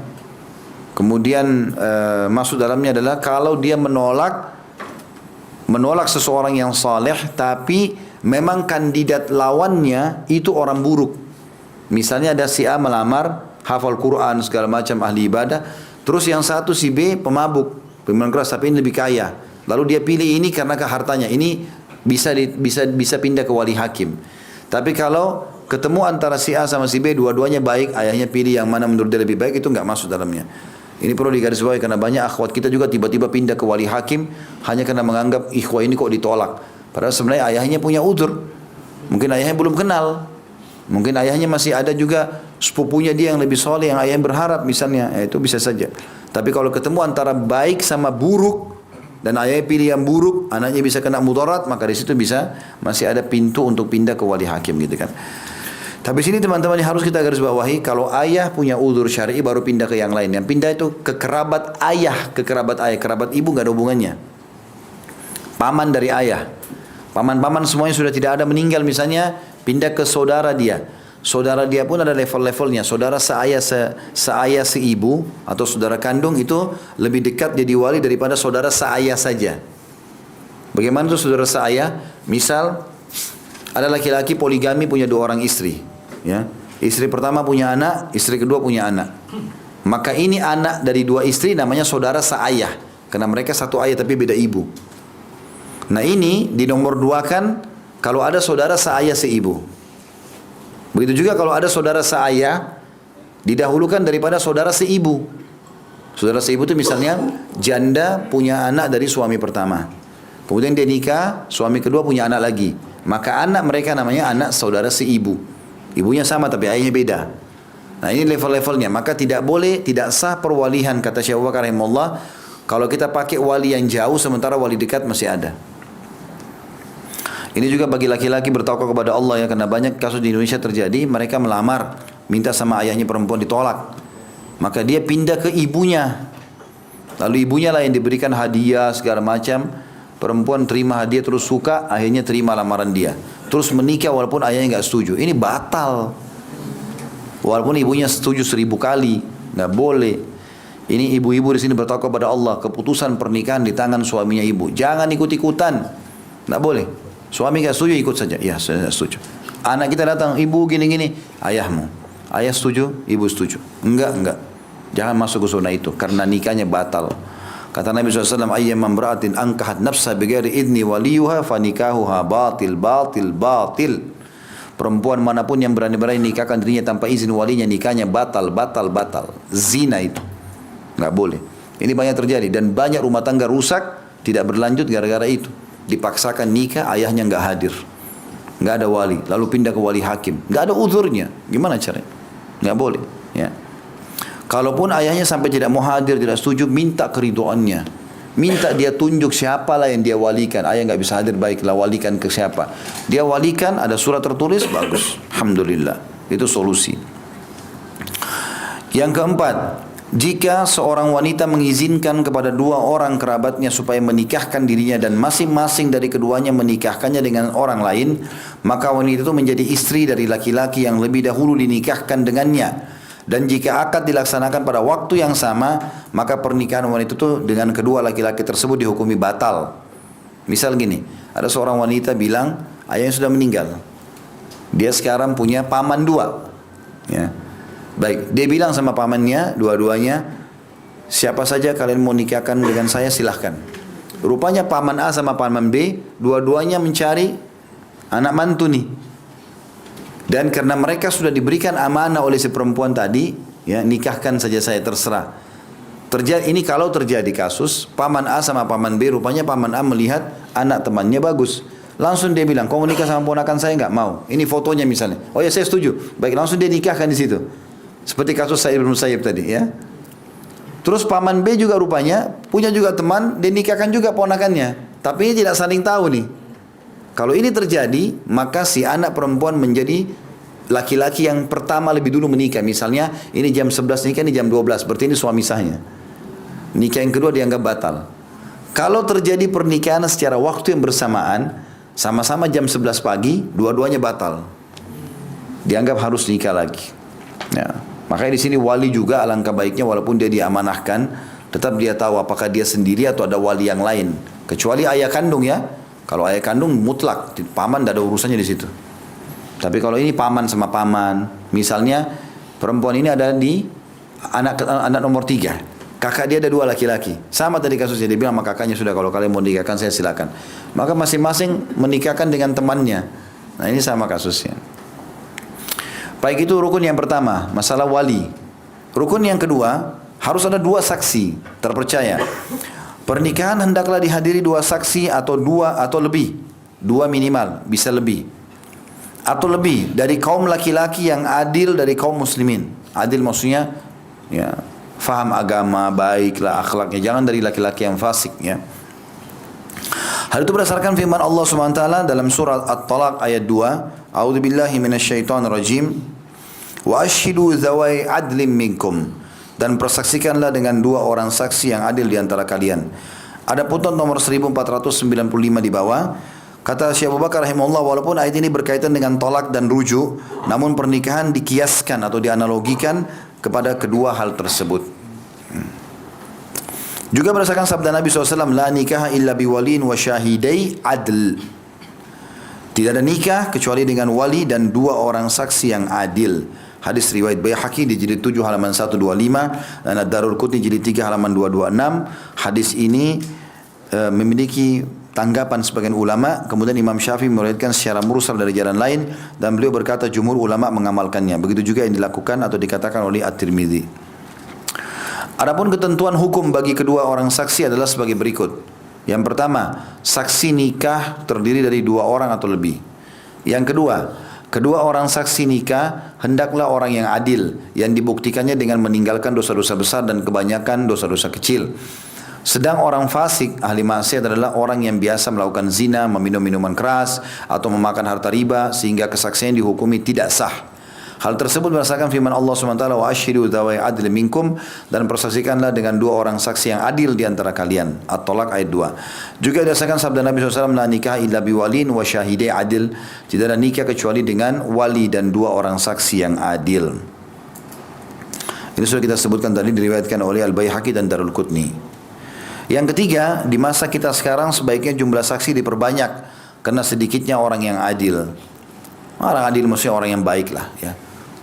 Kemudian masuk dalamnya adalah kalau dia menolak seseorang yang saleh, tapi memang kandidat lawannya itu orang buruk. Misalnya ada si A melamar, hafal Quran segala macam, ahli ibadah, terus yang satu si B pemabuk, minuman keras, tapi ini lebih kaya. Lalu dia pilih ini karena hartanya, ini bisa pindah ke wali hakim. Tapi kalau ketemu antara si A sama si B, dua-duanya baik, ayahnya pilih yang mana menurut dia lebih baik, itu nggak masuk dalamnya. Ini perlu digarisbawahi karena banyak akhwat kita juga tiba-tiba pindah ke wali hakim hanya karena menganggap ikhwah ini kok ditolak. Padahal sebenarnya ayahnya punya udzur. Mungkin ayahnya belum kenal. Mungkin ayahnya masih ada juga sepupunya dia yang lebih soleh, yang ayahnya berharap misalnya, ya, itu bisa saja. Tapi kalau ketemu antara baik sama buruk, dan ayahnya pilih yang buruk, anaknya bisa kena mudarat, maka di situ masih ada pintu untuk pindah ke wali hakim gitu kan. Tapi sini teman-teman harus kita garis bawahi, kalau ayah punya udzur syar'i baru pindah ke yang lain. Yang pindah itu ke kerabat ayah, kerabat ibu nggak ada hubungannya. Paman dari ayah, paman-paman semuanya sudah tidak ada, meninggal misalnya, pindah ke saudara dia. Saudara dia pun ada level-levelnya. Saudara seayah seibu atau saudara kandung itu lebih dekat jadi wali daripada saudara seayah saja. Bagaimana tuh saudara seayah? Misal ada laki-laki poligami punya 2 orang istri, ya. Istri pertama punya anak, istri kedua punya anak. Maka ini anak dari 2 istri namanya saudara seayah, karena mereka satu ayah tapi beda ibu. Nah ini di nomor 2 kan kalau ada saudara seayah seibu. Begitu juga kalau ada saudara seayah, didahulukan daripada saudara seibu. Saudara seibu itu misalnya janda punya anak dari suami pertama. Kemudian dia nikah, suami kedua punya anak lagi. Maka anak mereka namanya anak saudara seibu. Ibunya sama tapi ayahnya beda. Nah ini level-levelnya. Maka tidak sah perwalihan, kata Syekh Abu Bakar rahimahullah, kalau kita pakai wali yang jauh sementara wali dekat masih ada. Ini juga bagi laki-laki bertawakal kepada Allah ya, karena banyak kasus di Indonesia terjadi, mereka melamar, minta sama ayahnya perempuan ditolak. Maka dia pindah ke ibunya. Lalu ibunya lah yang diberikan hadiah segala macam. Perempuan terima hadiah terus suka, akhirnya terima lamaran dia. Terus menikah walaupun ayahnya nggak setuju. Ini batal. Walaupun ibunya setuju 1000 kali, nggak boleh. Ini ibu-ibu di sini bertawakal kepada Allah. Keputusan pernikahan di tangan suaminya ibu. Jangan ikut-ikutan, nggak boleh. Suami gak setuju ikut saja. Ya saya setuju. Anak kita datang, ibu gini-gini, ayahmu. Ayah setuju, ibu setuju. Enggak. Jangan masuk ke zona itu karena nikahnya batal. Kata Nabi SAW, ayyamam ra'atin angkahat nafsa bighairi idni waliyuha fanikahuha batil. Perempuan manapun yang berani-berani nikahkan dirinya tanpa izin walinya, nikahnya batal. Zina itu. Enggak boleh. Ini banyak terjadi dan banyak rumah tangga rusak tidak berlanjut gara-gara itu. Dipaksakan nikah, ayahnya nggak hadir, nggak ada wali, lalu pindah ke wali hakim, nggak ada uzurnya, gimana caranya? Nggak boleh, ya. Kalaupun ayahnya sampai tidak mau hadir, tidak setuju, minta keridoannya, minta dia tunjuk siapalah yang dia walikan. Ayah nggak bisa hadir, baiklah walikan ke siapa? Dia walikan, ada surat tertulis, bagus, alhamdulillah, itu solusi. Yang keempat, jika seorang wanita mengizinkan kepada 2 orang kerabatnya supaya menikahkan dirinya dan masing-masing dari keduanya menikahkannya dengan orang lain, maka wanita itu menjadi istri dari laki-laki yang lebih dahulu dinikahkan dengannya. Dan jika akad dilaksanakan pada waktu yang sama, maka pernikahan wanita itu dengan kedua laki-laki tersebut dihukumi batal. Misal gini, ada seorang wanita bilang ayahnya sudah meninggal, dia sekarang punya paman 2, ya. Baik, dia bilang sama pamannya, dua-duanya, siapa saja kalian mau nikahkan dengan saya silahkan. Rupanya paman A sama paman B, dua-duanya mencari anak mantu nih. Dan karena mereka sudah diberikan amanah oleh si perempuan tadi, ya nikahkan saja saya terserah. Terjadi ini kalau terjadi kasus paman A sama paman B, rupanya paman A melihat anak temannya bagus. Langsung dia bilang, "Kau nikah sama ponakan saya?" "Enggak mau." Ini fotonya misalnya. "Oh ya, saya setuju." Baik, langsung dia nikahkan di situ. Seperti kasus Sa'id bin Musayyib tadi, ya. Terus paman B juga rupanya punya juga teman, dia nikahkan juga ponakannya. Tapi ini tidak saling tahu nih. Kalau ini terjadi, maka si anak perempuan menjadi laki-laki yang pertama lebih dulu menikah. Misalnya ini jam 11 nikah, ini jam 12, berarti ini suami sahnya. Nikah yang kedua dianggap batal. Kalau terjadi pernikahan secara waktu yang bersamaan, sama-sama jam 11 pagi, dua-duanya batal. Dianggap harus nikah lagi. Ya. Makanya di sini wali juga alangkah baiknya, walaupun dia diamanahkan, tetap dia tahu apakah dia sendiri atau ada wali yang lain. Kecuali ayah kandung ya. Kalau ayah kandung mutlak, paman tidak ada urusannya di situ. Tapi kalau ini paman sama paman, misalnya perempuan ini ada di anak nomor 3. Kakak dia ada 2 laki-laki. Sama tadi kasusnya, dia bilang sama kakaknya, "Sudah, kalau kalian mau nikahkan saya silakan." Maka masing-masing menikahkan dengan temannya. Nah, ini sama kasusnya. Baik, itu rukun yang pertama, masalah wali. Rukun yang kedua, harus ada 2 saksi terpercaya. Pernikahan hendaklah dihadiri 2 saksi atau 2 atau lebih. 2 minimal, bisa lebih. Atau lebih dari kaum laki-laki yang adil dari kaum muslimin. Adil maksudnya ya, faham agama, baiklah akhlaknya, jangan dari laki-laki yang fasik ya. Hal itu berdasarkan firman Allah SWT dalam surat At-Talaq ayat 2, "A'udzubillahi minasyaitonirrajim. Wa asyhidu dzawai adlim minkum." Dan persaksikanlah dengan 2 orang saksi yang adil di antara kalian. Ada putnot nomor 1495 di bawah. Kata Syekh Abu Bakar rahimahullah, walaupun ayat ini berkaitan dengan tolak dan rujuk, namun pernikahan dikiaskan atau dianalogikan kepada kedua hal tersebut. Juga berdasarkan sabda Nabi SAW, "La nikaha illa biwalin wa syahidai adl." Tidak ada nikah kecuali dengan wali dan 2 orang saksi yang adil. Hadis riwayat Baihaqi di jilid 7 halaman 125 dan Ad-Darul Qutni jilid 3 halaman 226. Hadis ini memiliki tanggapan sebagian ulama, kemudian Imam Syafi'i meriwayatkan secara mursal dari jalan lain, dan beliau berkata jumhur ulama mengamalkannya. Begitu juga yang dilakukan atau dikatakan oleh At-Tirmidzi. Adapun ketentuan hukum bagi kedua orang saksi adalah sebagai berikut. Yang pertama, saksi nikah terdiri dari 2 orang atau lebih. Yang kedua, kedua orang saksi nikah hendaklah orang yang adil, yang dibuktikannya dengan meninggalkan dosa-dosa besar dan kebanyakan dosa-dosa kecil. Sedang orang fasik, ahli maksiat adalah orang yang biasa melakukan zina, meminum minuman keras, atau memakan harta riba, sehingga kesaksian dihukumi tidak sah. Hal tersebut berdasarkan firman Allah SWT, "Wa asyhidu dzawai adl minkum," dan persaksikanlah dengan 2 orang saksi yang adil di antara kalian. At-Talaq ayat 2. Juga berdasarkan sabda Nabi SAW, "La nikah illa biwalin wa syahidai adil." Tidak ada nikah kecuali dengan wali dan 2 orang saksi yang adil. Ini sudah kita sebutkan tadi, diriwayatkan oleh Al-Baihaqi dan Darul Qutni. Yang ketiga, di masa kita sekarang sebaiknya jumlah saksi diperbanyak karena sedikitnya orang yang adil. Orang adil maksudnya orang yang baik lah ya.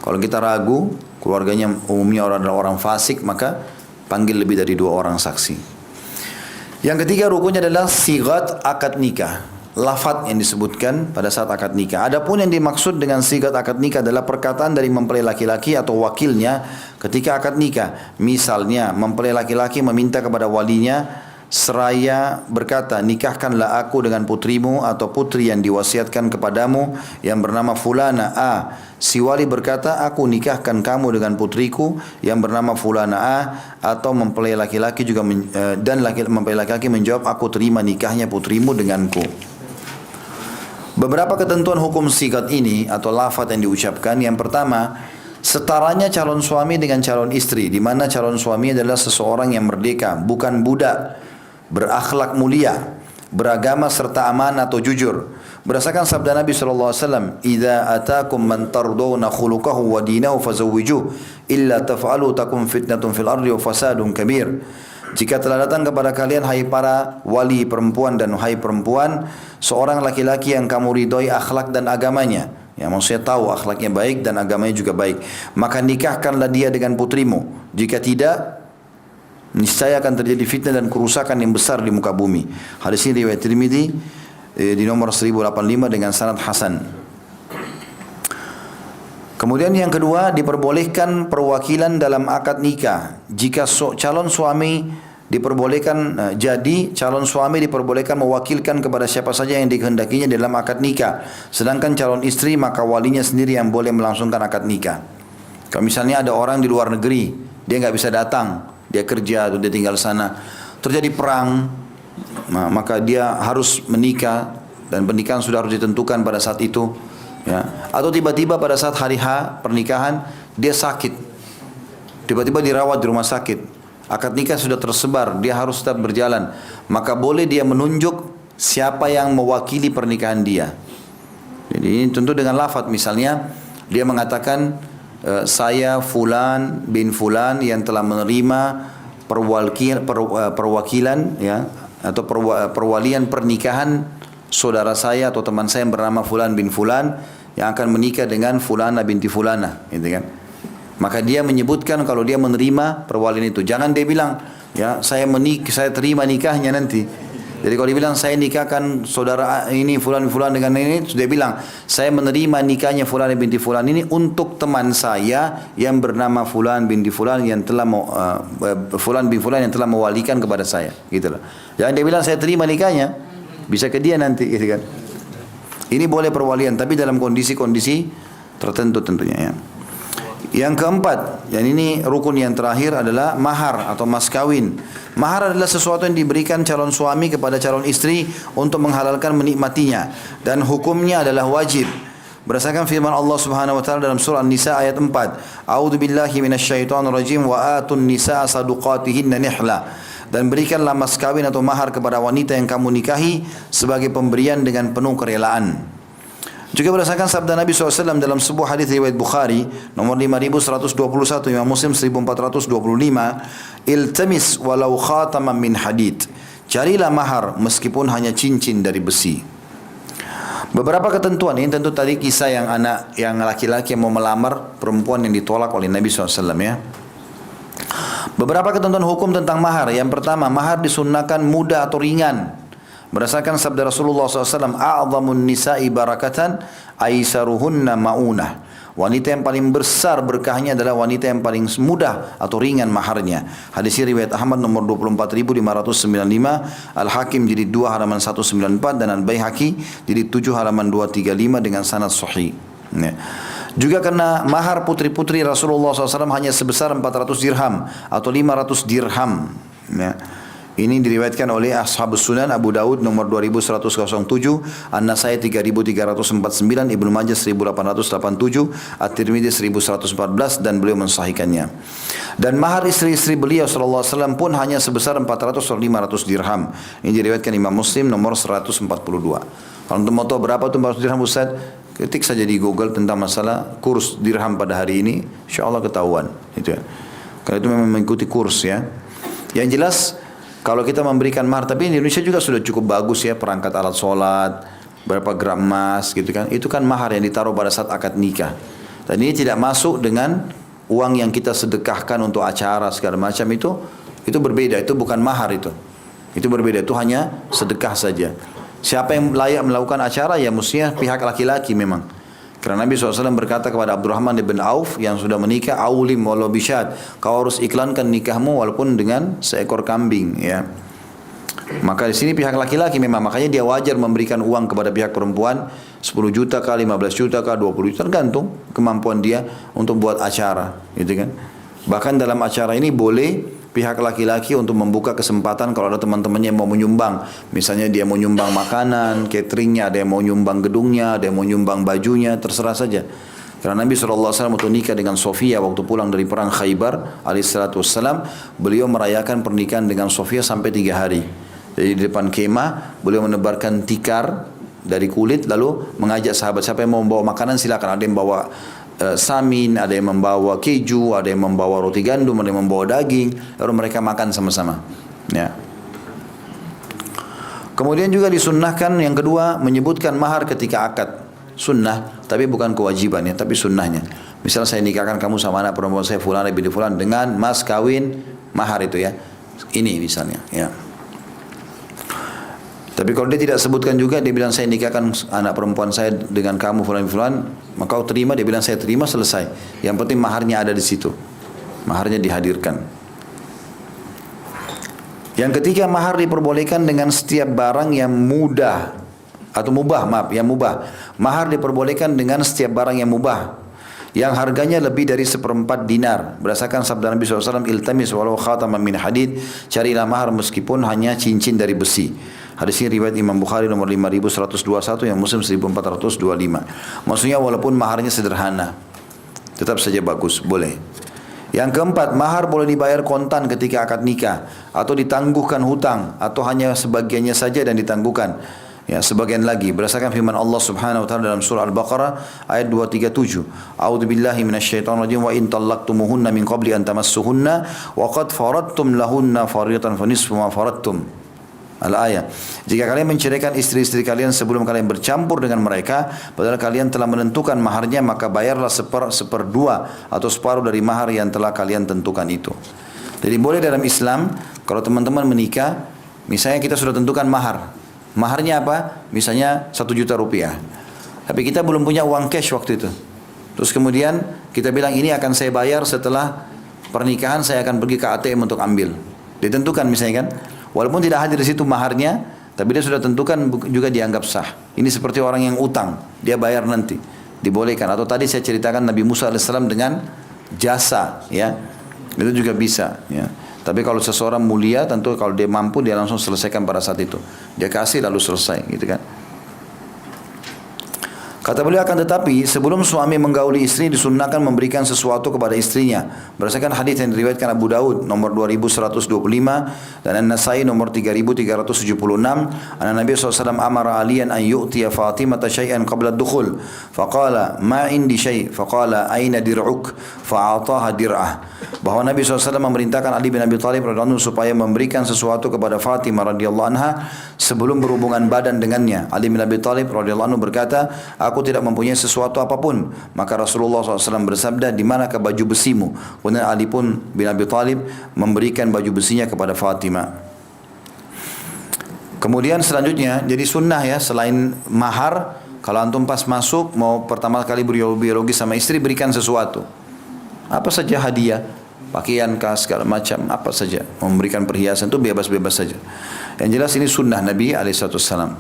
Kalau kita ragu, keluarganya umumnya adalah orang fasik, maka panggil lebih dari 2 orang saksi. Yang ketiga rukunnya adalah sigat akad nikah. Lafaz yang disebutkan pada saat akad nikah. Adapun yang dimaksud dengan sigat akad nikah adalah perkataan dari mempelai laki-laki atau wakilnya ketika akad nikah. Misalnya mempelai laki-laki meminta kepada walinya seraya berkata, "Nikahkanlah aku dengan putrimu atau putri yang diwasiatkan kepadamu yang bernama fulana A." Si wali berkata, "Aku nikahkan kamu dengan putriku yang bernama fulana A." Atau mempelai laki-laki juga mempelai laki-laki menjawab, "Aku terima nikahnya putrimu denganku." Beberapa ketentuan hukum sigat ini atau lafaz yang diucapkan. Yang pertama, setaranya calon suami dengan calon istri, di mana calon suami adalah seseorang yang merdeka, bukan budak, berakhlak mulia, beragama serta amanah atau jujur. Berdasarkan sabda Nabi SAW, "Idza atakum man tardawna khuluquhu wa dinahu fazawwijuh, illa taf'alu takum fitnatun fil ardi wa fasadun kabir." Jika telah datang kepada kalian, hai para wali perempuan dan hai perempuan, seorang laki-laki yang kamu ridhoi akhlak dan agamanya, yang maksudnya tahu akhlaknya baik dan agamanya juga baik, maka nikahkanlah dia dengan putrimu. Jika tidak, niscaya akan terjadi fitnah dan kerusakan yang besar di muka bumi. Hadis ini riwayat Tirmidzi di nomor 1085 dengan sanad hasan. Kemudian yang kedua, diperbolehkan perwakilan dalam akad nikah. Jika calon suami diperbolehkan jadi calon suami diperbolehkan mewakilkan kepada siapa saja yang dikehendakinya dalam akad nikah. Sedangkan calon istri maka walinya sendiri yang boleh melangsungkan akad nikah. Kalau misalnya ada orang di luar negeri, dia nggak bisa datang, dia kerja atau dia tinggal sana, terjadi perang, maka dia harus menikah dan pernikahan sudah harus ditentukan pada saat itu. Ya. Atau tiba-tiba pada saat hari H pernikahan dia sakit, tiba-tiba dirawat di rumah sakit, akad nikah sudah tersebar, dia harus tetap berjalan, maka boleh dia menunjuk siapa yang mewakili pernikahan dia. Jadi ini tentu dengan lafaz, misalnya dia mengatakan saya Fulan bin Fulan yang telah menerima perwakilan ya, atau perwalian pernikahan saudara saya atau teman saya yang bernama Fulan bin Fulan yang akan menikah dengan Fulana binti Fulana, gitu kan. Maka dia menyebutkan kalau dia menerima perwalian itu. Jangan dia bilang, ya saya terima nikahnya nanti. Jadi kalau dia bilang saya nikahkan saudara ini Fulan bin Fulan dengan ini, dia bilang saya menerima nikahnya Fulana binti Fulan ini untuk teman saya yang bernama Fulan binti Fulan yang telah Fulan bin Fulan yang telah mewalikan kepada saya, gitulah. Jangan dia bilang saya terima nikahnya. Bisa ke dia nanti, gitu kan. Ini boleh perwalian, tapi dalam kondisi-kondisi tertentu tentunya ya. Yang keempat, dan ini rukun yang terakhir adalah mahar atau mas kawin. Mahar adalah sesuatu yang diberikan calon suami kepada calon istri untuk menghalalkan menikmatinya, dan hukumnya adalah wajib. Berdasarkan firman Allah Subhanahu wa taala dalam surah An-Nisa ayat 4, A'udzu billahi minasyaitonir rajim wa atun nisaa saduqatihinna nihla. Dan berikanlah mas kawin atau mahar kepada wanita yang kamu nikahi sebagai pemberian dengan penuh kerelaan. Juga berdasarkan sabda Nabi SAW dalam sebuah hadis riwayat Bukhari nomor 5121, Imam Muslim 1425, iltamis walau khataman min hadid. Carilah mahar meskipun hanya cincin dari besi. Beberapa ketentuan ini tentu tadi kisah yang laki-laki yang mau melamar perempuan yang ditolak oleh Nabi SAW ya. Beberapa ketentuan hukum tentang mahar. Yang pertama, mahar disunnahkan mudah atau ringan. Berdasarkan sabda Rasulullah SAW, a'zamun nisa'i barakatan aisaruhunna ma'unah. Wanita yang paling besar berkahnya adalah wanita yang paling mudah atau ringan maharnya. Hadis riwayat Ahmad nomor 24595, Al-Hakim jilid 2 halaman 194 dan Al-Baihaqi jilid 7 halaman 235 dengan sanad sahih. Ya. Juga karena mahar putri-putri Rasulullah SAW hanya sebesar 400 dirham atau 500 dirham. Ya. Ini diriwayatkan oleh Ashabus Sunan, Abu Daud nomor 2107, An-Nasai 3349, Ibnu Majah 1887, At-Tirmidzi 1114 dan beliau mensahihkannya. Dan mahar istri-istri beliau sallallahu alaihi wasallam pun hanya sebesar 400 atau 500 dirham. Ini diriwayatkan Imam Muslim nomor 142. Kalau untuk mau tahu berapa tuh 400 dirham Ustaz? Ketik saja di Google tentang masalah kurs dirham pada hari ini, insyaallah ketahuan itu ya. Karena itu memang mengikuti kurs ya. Yang jelas kalau kita memberikan mahar, tapi di Indonesia juga sudah cukup bagus ya, perangkat alat sholat, berapa gram emas gitu kan. Itu kan mahar yang ditaruh pada saat akad nikah. Dan ini tidak masuk dengan uang yang kita sedekahkan untuk acara segala macam itu berbeda, itu bukan mahar itu. Itu berbeda, itu hanya sedekah saja. Siapa yang layak melakukan acara ya mestinya pihak laki-laki memang. Karena Nabi SAW berkata kepada Abdurrahman bin Auf yang sudah menikah, Aulim walau bisyad, kau harus iklankan nikahmu walaupun dengan seekor kambing ya. Maka di sini pihak laki-laki memang, makanya dia wajar memberikan uang kepada pihak perempuan 10 juta kah, 15 juta kah, 20 juta, tergantung kemampuan dia untuk buat acara gitu kan. Bahkan dalam acara ini boleh pihak laki-laki untuk membuka kesempatan kalau ada teman-temannya yang mau menyumbang. Misalnya dia mau nyumbang makanan, cateringnya, ada yang mau nyumbang gedungnya, ada yang mau nyumbang bajunya, terserah saja. Karena Nabi SAW waktu nikah dengan Sofia waktu pulang dari perang Khaybar alaihissalam, beliau merayakan pernikahan dengan Sofia sampai 3 hari. Jadi di depan kemah beliau menebarkan tikar dari kulit, lalu mengajak sahabat, siapa yang mau membawa makanan silakan. Ada yang bawa samin, ada yang membawa keju, ada yang membawa roti gandum, ada yang membawa daging, lalu mereka makan sama-sama ya. Kemudian juga disunnahkan yang kedua menyebutkan mahar ketika akad. Sunnah, tapi bukan kewajiban ya, tapi sunnahnya. Misal saya nikahkan kamu sama anak perempuan saya Fulan bin Fulan dengan mas kawin mahar itu ya. Ini misalnya ya. Tapi kalau dia tidak sebutkan juga, dia bilang saya nikahkan anak perempuan saya dengan kamu fulan, maka kau terima, dia bilang saya terima, selesai. Yang penting maharnya ada di situ. Maharnya dihadirkan. Yang ketiga, mahar diperbolehkan dengan setiap barang yang mudah atau mubah, yang mubah. Mahar diperbolehkan dengan setiap barang yang mubah, yang harganya lebih dari 1/4 dinar. Berdasarkan sabda Nabi SAW, iltamis walau khataman min hadid, carilah mahar meskipun hanya cincin dari besi. Hadis ini riwayat Imam Bukhari nomor 5121, yang Muslim 1425. Maksudnya walaupun maharnya sederhana, tetap saja bagus, boleh. Yang keempat, mahar boleh dibayar kontan ketika akad nikah, atau ditangguhkan hutang, atau hanya sebagiannya saja dan ditangguhkan. Ya, sebagian lagi berdasarkan firman Allah Subhanahu wa taala dalam surah Al-Baqarah ayat 237. A'udzubillahi minasyaitonirrajim, wa in talaqtumuhunna min qabli an tamassuhunna wa qad faradtum lahunna fardatan fa nisfu ma faradtum. Al-ayat. Jika kalian menceraikan istri-istri kalian sebelum kalian bercampur dengan mereka, padahal kalian telah menentukan maharnya, maka bayarlah seperdua atau separuh dari mahar yang telah kalian tentukan itu. Jadi boleh dalam Islam, kalau teman-teman menikah, misalnya kita sudah tentukan mahar. Maharnya apa? Misalnya 1 juta rupiah. Tapi kita belum punya uang cash waktu itu. Terus kemudian kita bilang ini akan saya bayar setelah pernikahan, saya akan pergi ke ATM untuk ambil. Ditentukan misalnya kan. Walaupun tidak hadir di situ maharnya, tapi dia sudah tentukan juga dianggap sah. Ini seperti orang yang utang, dia bayar nanti, dibolehkan. Atau tadi saya ceritakan Nabi Musa AS dengan jasa, ya, itu juga bisa. Ya. Tapi kalau seseorang mulia, tentu kalau dia mampu dia langsung selesaikan pada saat itu. Dia kasih lalu selesai, gitu kan. Kata beliau, akan tetapi sebelum suami menggauli istri disunnahkan memberikan sesuatu kepada istrinya. Berdasarkan hadis yang diriwayatkan Abu Daud nomor 2125 dan An-Nasai nomor 3376, anna Nabi SAW amara aliyan an yu'tiya Fatimah syai'an qabla ad-dukhul. Faqala ma indi syai', faqala aina dir'uk, fa'ataha dir'ah. Bahwa Nabi SAW memerintahkan Ali bin Abi Thalib radhiyallahu anhu supaya memberikan sesuatu kepada Fatimah radhiyallahu anha sebelum berhubungan badan dengannya. Ali bin Abi Thalib radhiyallahu anhu berkata, aku tidak mempunyai sesuatu apapun. Maka Rasulullah SAW bersabda, di manakah baju besimu? Kemudian Ali pun bin Abi Thalib memberikan baju besinya kepada Fatimah. Kemudian selanjutnya, jadi sunnah ya, selain mahar, kalau antum pas masuk mau pertama kali biologi sama istri, berikan sesuatu. Apa saja hadiah, pakaian kas segala macam, apa saja, memberikan perhiasan itu bebas-bebas saja. Yang jelas ini sunnah Nabi SAW.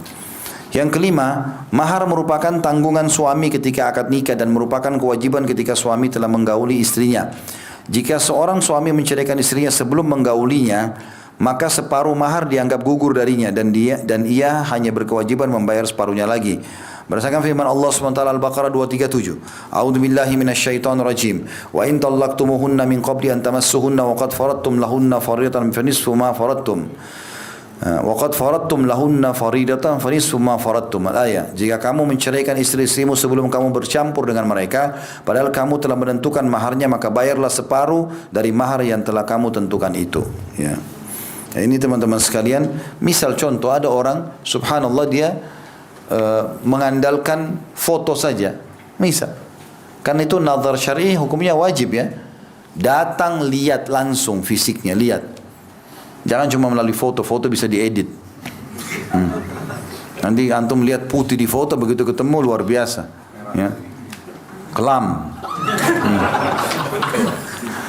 Yang kelima, mahar merupakan tanggungan suami ketika akad nikah dan merupakan kewajiban ketika suami telah menggauli istrinya. Jika seorang suami menceraikan istrinya sebelum menggaulinya, maka separuh mahar dianggap gugur darinya dan ia hanya berkewajiban membayar separuhnya lagi. Berdasarkan firman Allah SWT Al-Baqarah 237, A'udzu billahi minasyaitonir rajim. Wa in talaqtumuhunna min qabli an tamassuhunna wa qad faradtum lahunna fardatan fa nisfu ma faradtum. Wa qad faradtum lahunna faridatan fa nisfu ma faradtum. Al-ayat. Jika kamu menceraikan istri-istrimu sebelum kamu bercampur dengan mereka, padahal kamu telah menentukan maharnya, maka bayarlah separuh dari mahar yang telah kamu tentukan itu. Ya. Ini teman-teman sekalian, misal contoh ada orang, subhanallah dia mengandalkan foto saja, misal, karena itu nazar syar'i hukumnya wajib ya, datang lihat langsung fisiknya, lihat, jangan cuma melalui foto bisa diedit. Nanti antum lihat putih di foto, begitu ketemu luar biasa, ya, kelam.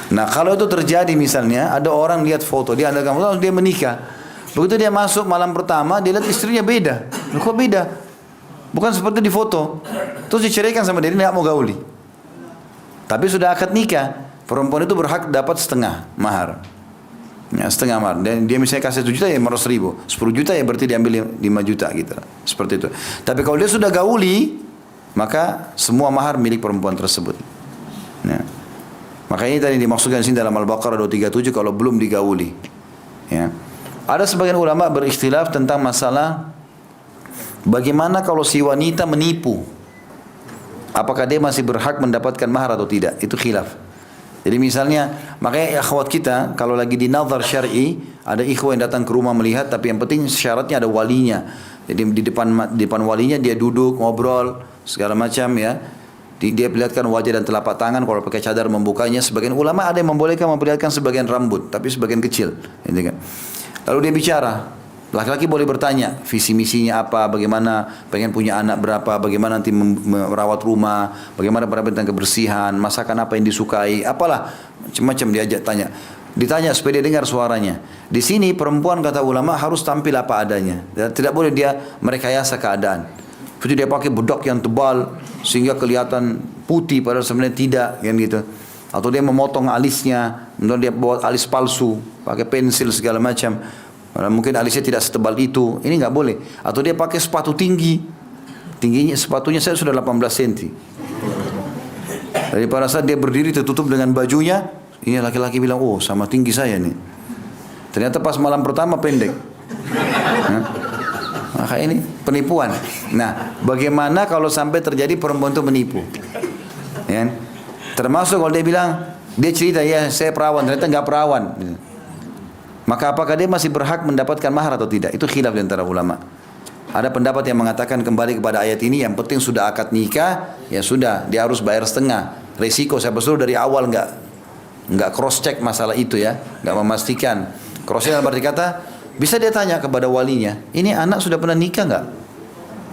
Nah kalau itu terjadi misalnya, ada orang lihat foto, dia andalkan foto, dia menikah, begitu dia masuk malam pertama, dia lihat istrinya beda, kok beda? Bukan seperti di foto. Terus diceraikan sama dia, tidak mau gauli. Tapi sudah akad nikah, perempuan itu berhak dapat setengah mahar. Ya, setengah mahar. Dan dia misalnya kasih 1 juta ya 500.000. 10 juta ya berarti diambil 5 juta gitu. Seperti itu. Tapi kalau dia sudah gauli, maka semua mahar milik perempuan tersebut. Ya. Makanya tadi dimaksudkan di sini dalam Al-Baqarah 237 kalau belum digauli. Ya. Ada sebagian ulama berikhtilaf tentang masalah bagaimana kalau si wanita menipu? Apakah dia masih berhak mendapatkan mahar atau tidak? Itu khilaf. Jadi misalnya, makanya akhwat kita kalau lagi di nazar syar'i, ada ikhwah yang datang ke rumah melihat, tapi yang penting syaratnya ada walinya. Jadi di depan walinya dia duduk, ngobrol, segala macam ya. Dia perlihatkan wajah dan telapak tangan, kalau pakai cadar membukanya. Sebagian ulama ada yang membolehkan memperlihatkan sebagian rambut, tapi sebagian kecil. Lalu dia bicara. Laki-laki boleh bertanya visi misinya apa, bagaimana pengen punya anak berapa, bagaimana nanti merawat rumah, bagaimana pada tentang kebersihan, masakan apa yang disukai, apalah macam-macam diajak tanya. Ditanya supaya dia dengar suaranya. Di sini perempuan kata ulama harus tampil apa adanya. Tidak boleh dia merekayasa keadaan. Seperti dia pakai bedak yang tebal sehingga kelihatan putih padahal sebenarnya tidak, kan gitu. Atau dia memotong alisnya, kemudian dia buat alis palsu, pakai pensil segala macam. Mungkin alisnya tidak setebal itu. Ini nggak boleh. Atau dia pakai sepatu tinggi. Tingginya sepatunya saya sudah 18 cm. Jadi pada saat dia berdiri tertutup dengan bajunya, ini laki-laki bilang, oh sama tinggi saya nih. Ternyata pas malam pertama pendek. Maka ini penipuan. Nah, bagaimana kalau sampai terjadi perempuan itu menipu? Ya. Termasuk kalau dia bilang, dia cerita, ya saya perawan, ternyata nggak perawan. Maka apakah dia masih berhak mendapatkan mahar atau tidak? Itu khilaf di antara ulama. Ada pendapat yang mengatakan kembali kepada ayat ini, yang penting sudah akad nikah, ya sudah, dia harus bayar setengah. Resiko saya suruh dari awal nggak cross check masalah itu ya, nggak memastikan. Cross check dalam arti kata, bisa dia tanya kepada walinya, ini anak sudah pernah nikah nggak?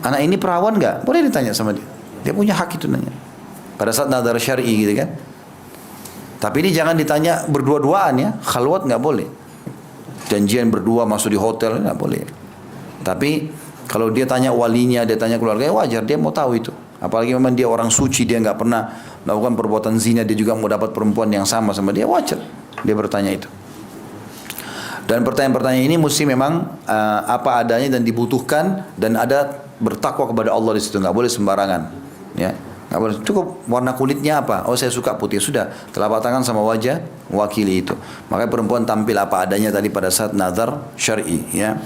Anak ini perawan nggak? Boleh ditanya sama dia. Dia punya hak itu nanya. Pada saat nadar syar'i gitu kan. Tapi ini jangan ditanya berdua-duaan ya, khalwat nggak boleh. Janjian berdua masuk di hotel nggak boleh. Tapi kalau dia tanya walinya, dia tanya keluarganya, wajar dia mau tahu itu. Apalagi memang dia orang suci, dia nggak pernah melakukan perbuatan zina, dia juga mau dapat perempuan yang sama dia, wajar dia bertanya itu. Dan pertanyaan-pertanyaan ini mesti memang apa adanya dan dibutuhkan, dan ada bertakwa kepada Allah di situ, nggak boleh sembarangan. Ya, nggak boleh. Cukup warna kulitnya apa? Oh saya suka putih, sudah. Telapak tangan sama wajah wakili itu. Makanya perempuan tampil apa adanya tadi pada saat nazar syar'i. Ya.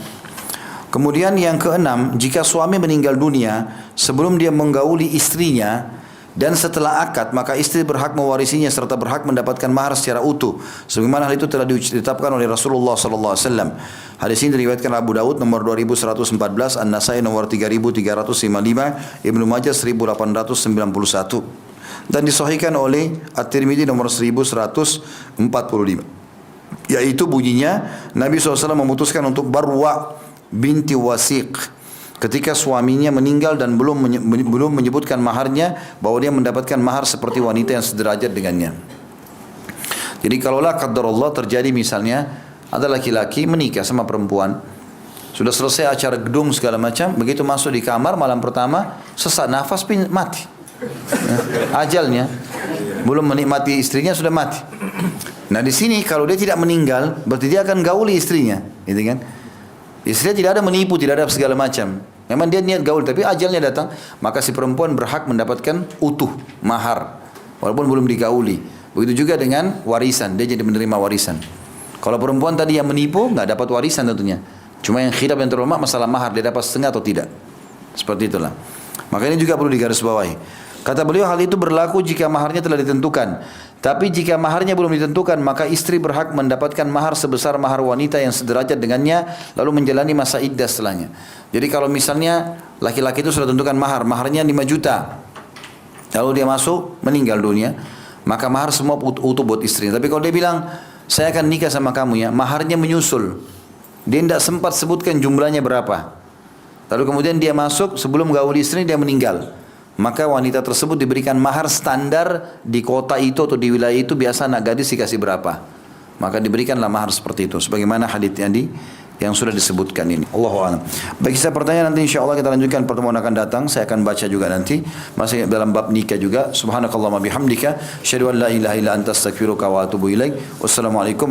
Kemudian yang keenam, jika suami meninggal dunia sebelum dia menggauli istrinya dan setelah akad, maka istri berhak mewarisinya serta berhak mendapatkan mahar secara utuh. Sebagaimana hal itu telah ditetapkan oleh Rasulullah SAW. Hadis ini diriwayatkan Abu Daud nomor 2114, An-Nasai nomor 3355, Ibnu Majah 1891, dan disahihkan oleh At-Tirmidzi nomor 1145. Yaitu bunyinya Nabi SAW memutuskan untuk Barwa binti Wasiq ketika suaminya meninggal dan belum menyebutkan maharnya, bahwa dia mendapatkan mahar seperti wanita yang sederajat dengannya. Jadi kalaulah qadarullah terjadi misalnya ada laki-laki menikah sama perempuan, sudah selesai acara gedung segala macam, begitu masuk di kamar malam pertama sesak nafas mati. Ajalnya belum menikmati istrinya sudah mati. Nah di sini kalau dia tidak meninggal berarti dia akan gauli istrinya, gitu kan? Istrinya tidak ada menipu, tidak ada segala macam. Memang dia niat gaul, tapi ajalnya datang, maka si perempuan berhak mendapatkan utuh mahar, walaupun belum digauli. Begitu juga dengan warisan, dia jadi menerima warisan. Kalau perempuan tadi yang menipu, nggak dapat warisan tentunya. Cuma yang khilaf yang terlalu masalah mahar, dia dapat setengah atau tidak. Seperti itulah. Maka ini juga perlu digarisbawahi. Kata beliau, hal itu berlaku jika maharnya telah ditentukan. Tapi jika maharnya belum ditentukan, maka istri berhak mendapatkan mahar sebesar mahar wanita yang sederajat dengannya, lalu menjalani masa iddah setelahnya. Jadi kalau misalnya laki-laki itu sudah tentukan maharnya 5 juta, lalu dia masuk, meninggal dunia, maka mahar semua utuh buat istrinya. Tapi kalau dia bilang, saya akan nikah sama kamu ya, maharnya menyusul. Dia tidak sempat sebutkan jumlahnya berapa. Lalu kemudian dia masuk, sebelum gaul istri dia meninggal. Maka wanita tersebut diberikan mahar standar di kota itu atau di wilayah itu, biasa anak gadis dikasih berapa. Maka diberikanlah mahar seperti itu. Sebagaimana hadits yang sudah disebutkan ini. Allahu a'lam. Bagi saya pertanyaan nanti insyaAllah kita lanjutkan pertemuan akan datang. Saya akan baca juga nanti. Masih dalam bab nikah juga. Subhanakallahumma bihamdika. Asyhadu an la ilaha illa anta astaghfiruka wa atubu ilaik. Wassalamualaikum.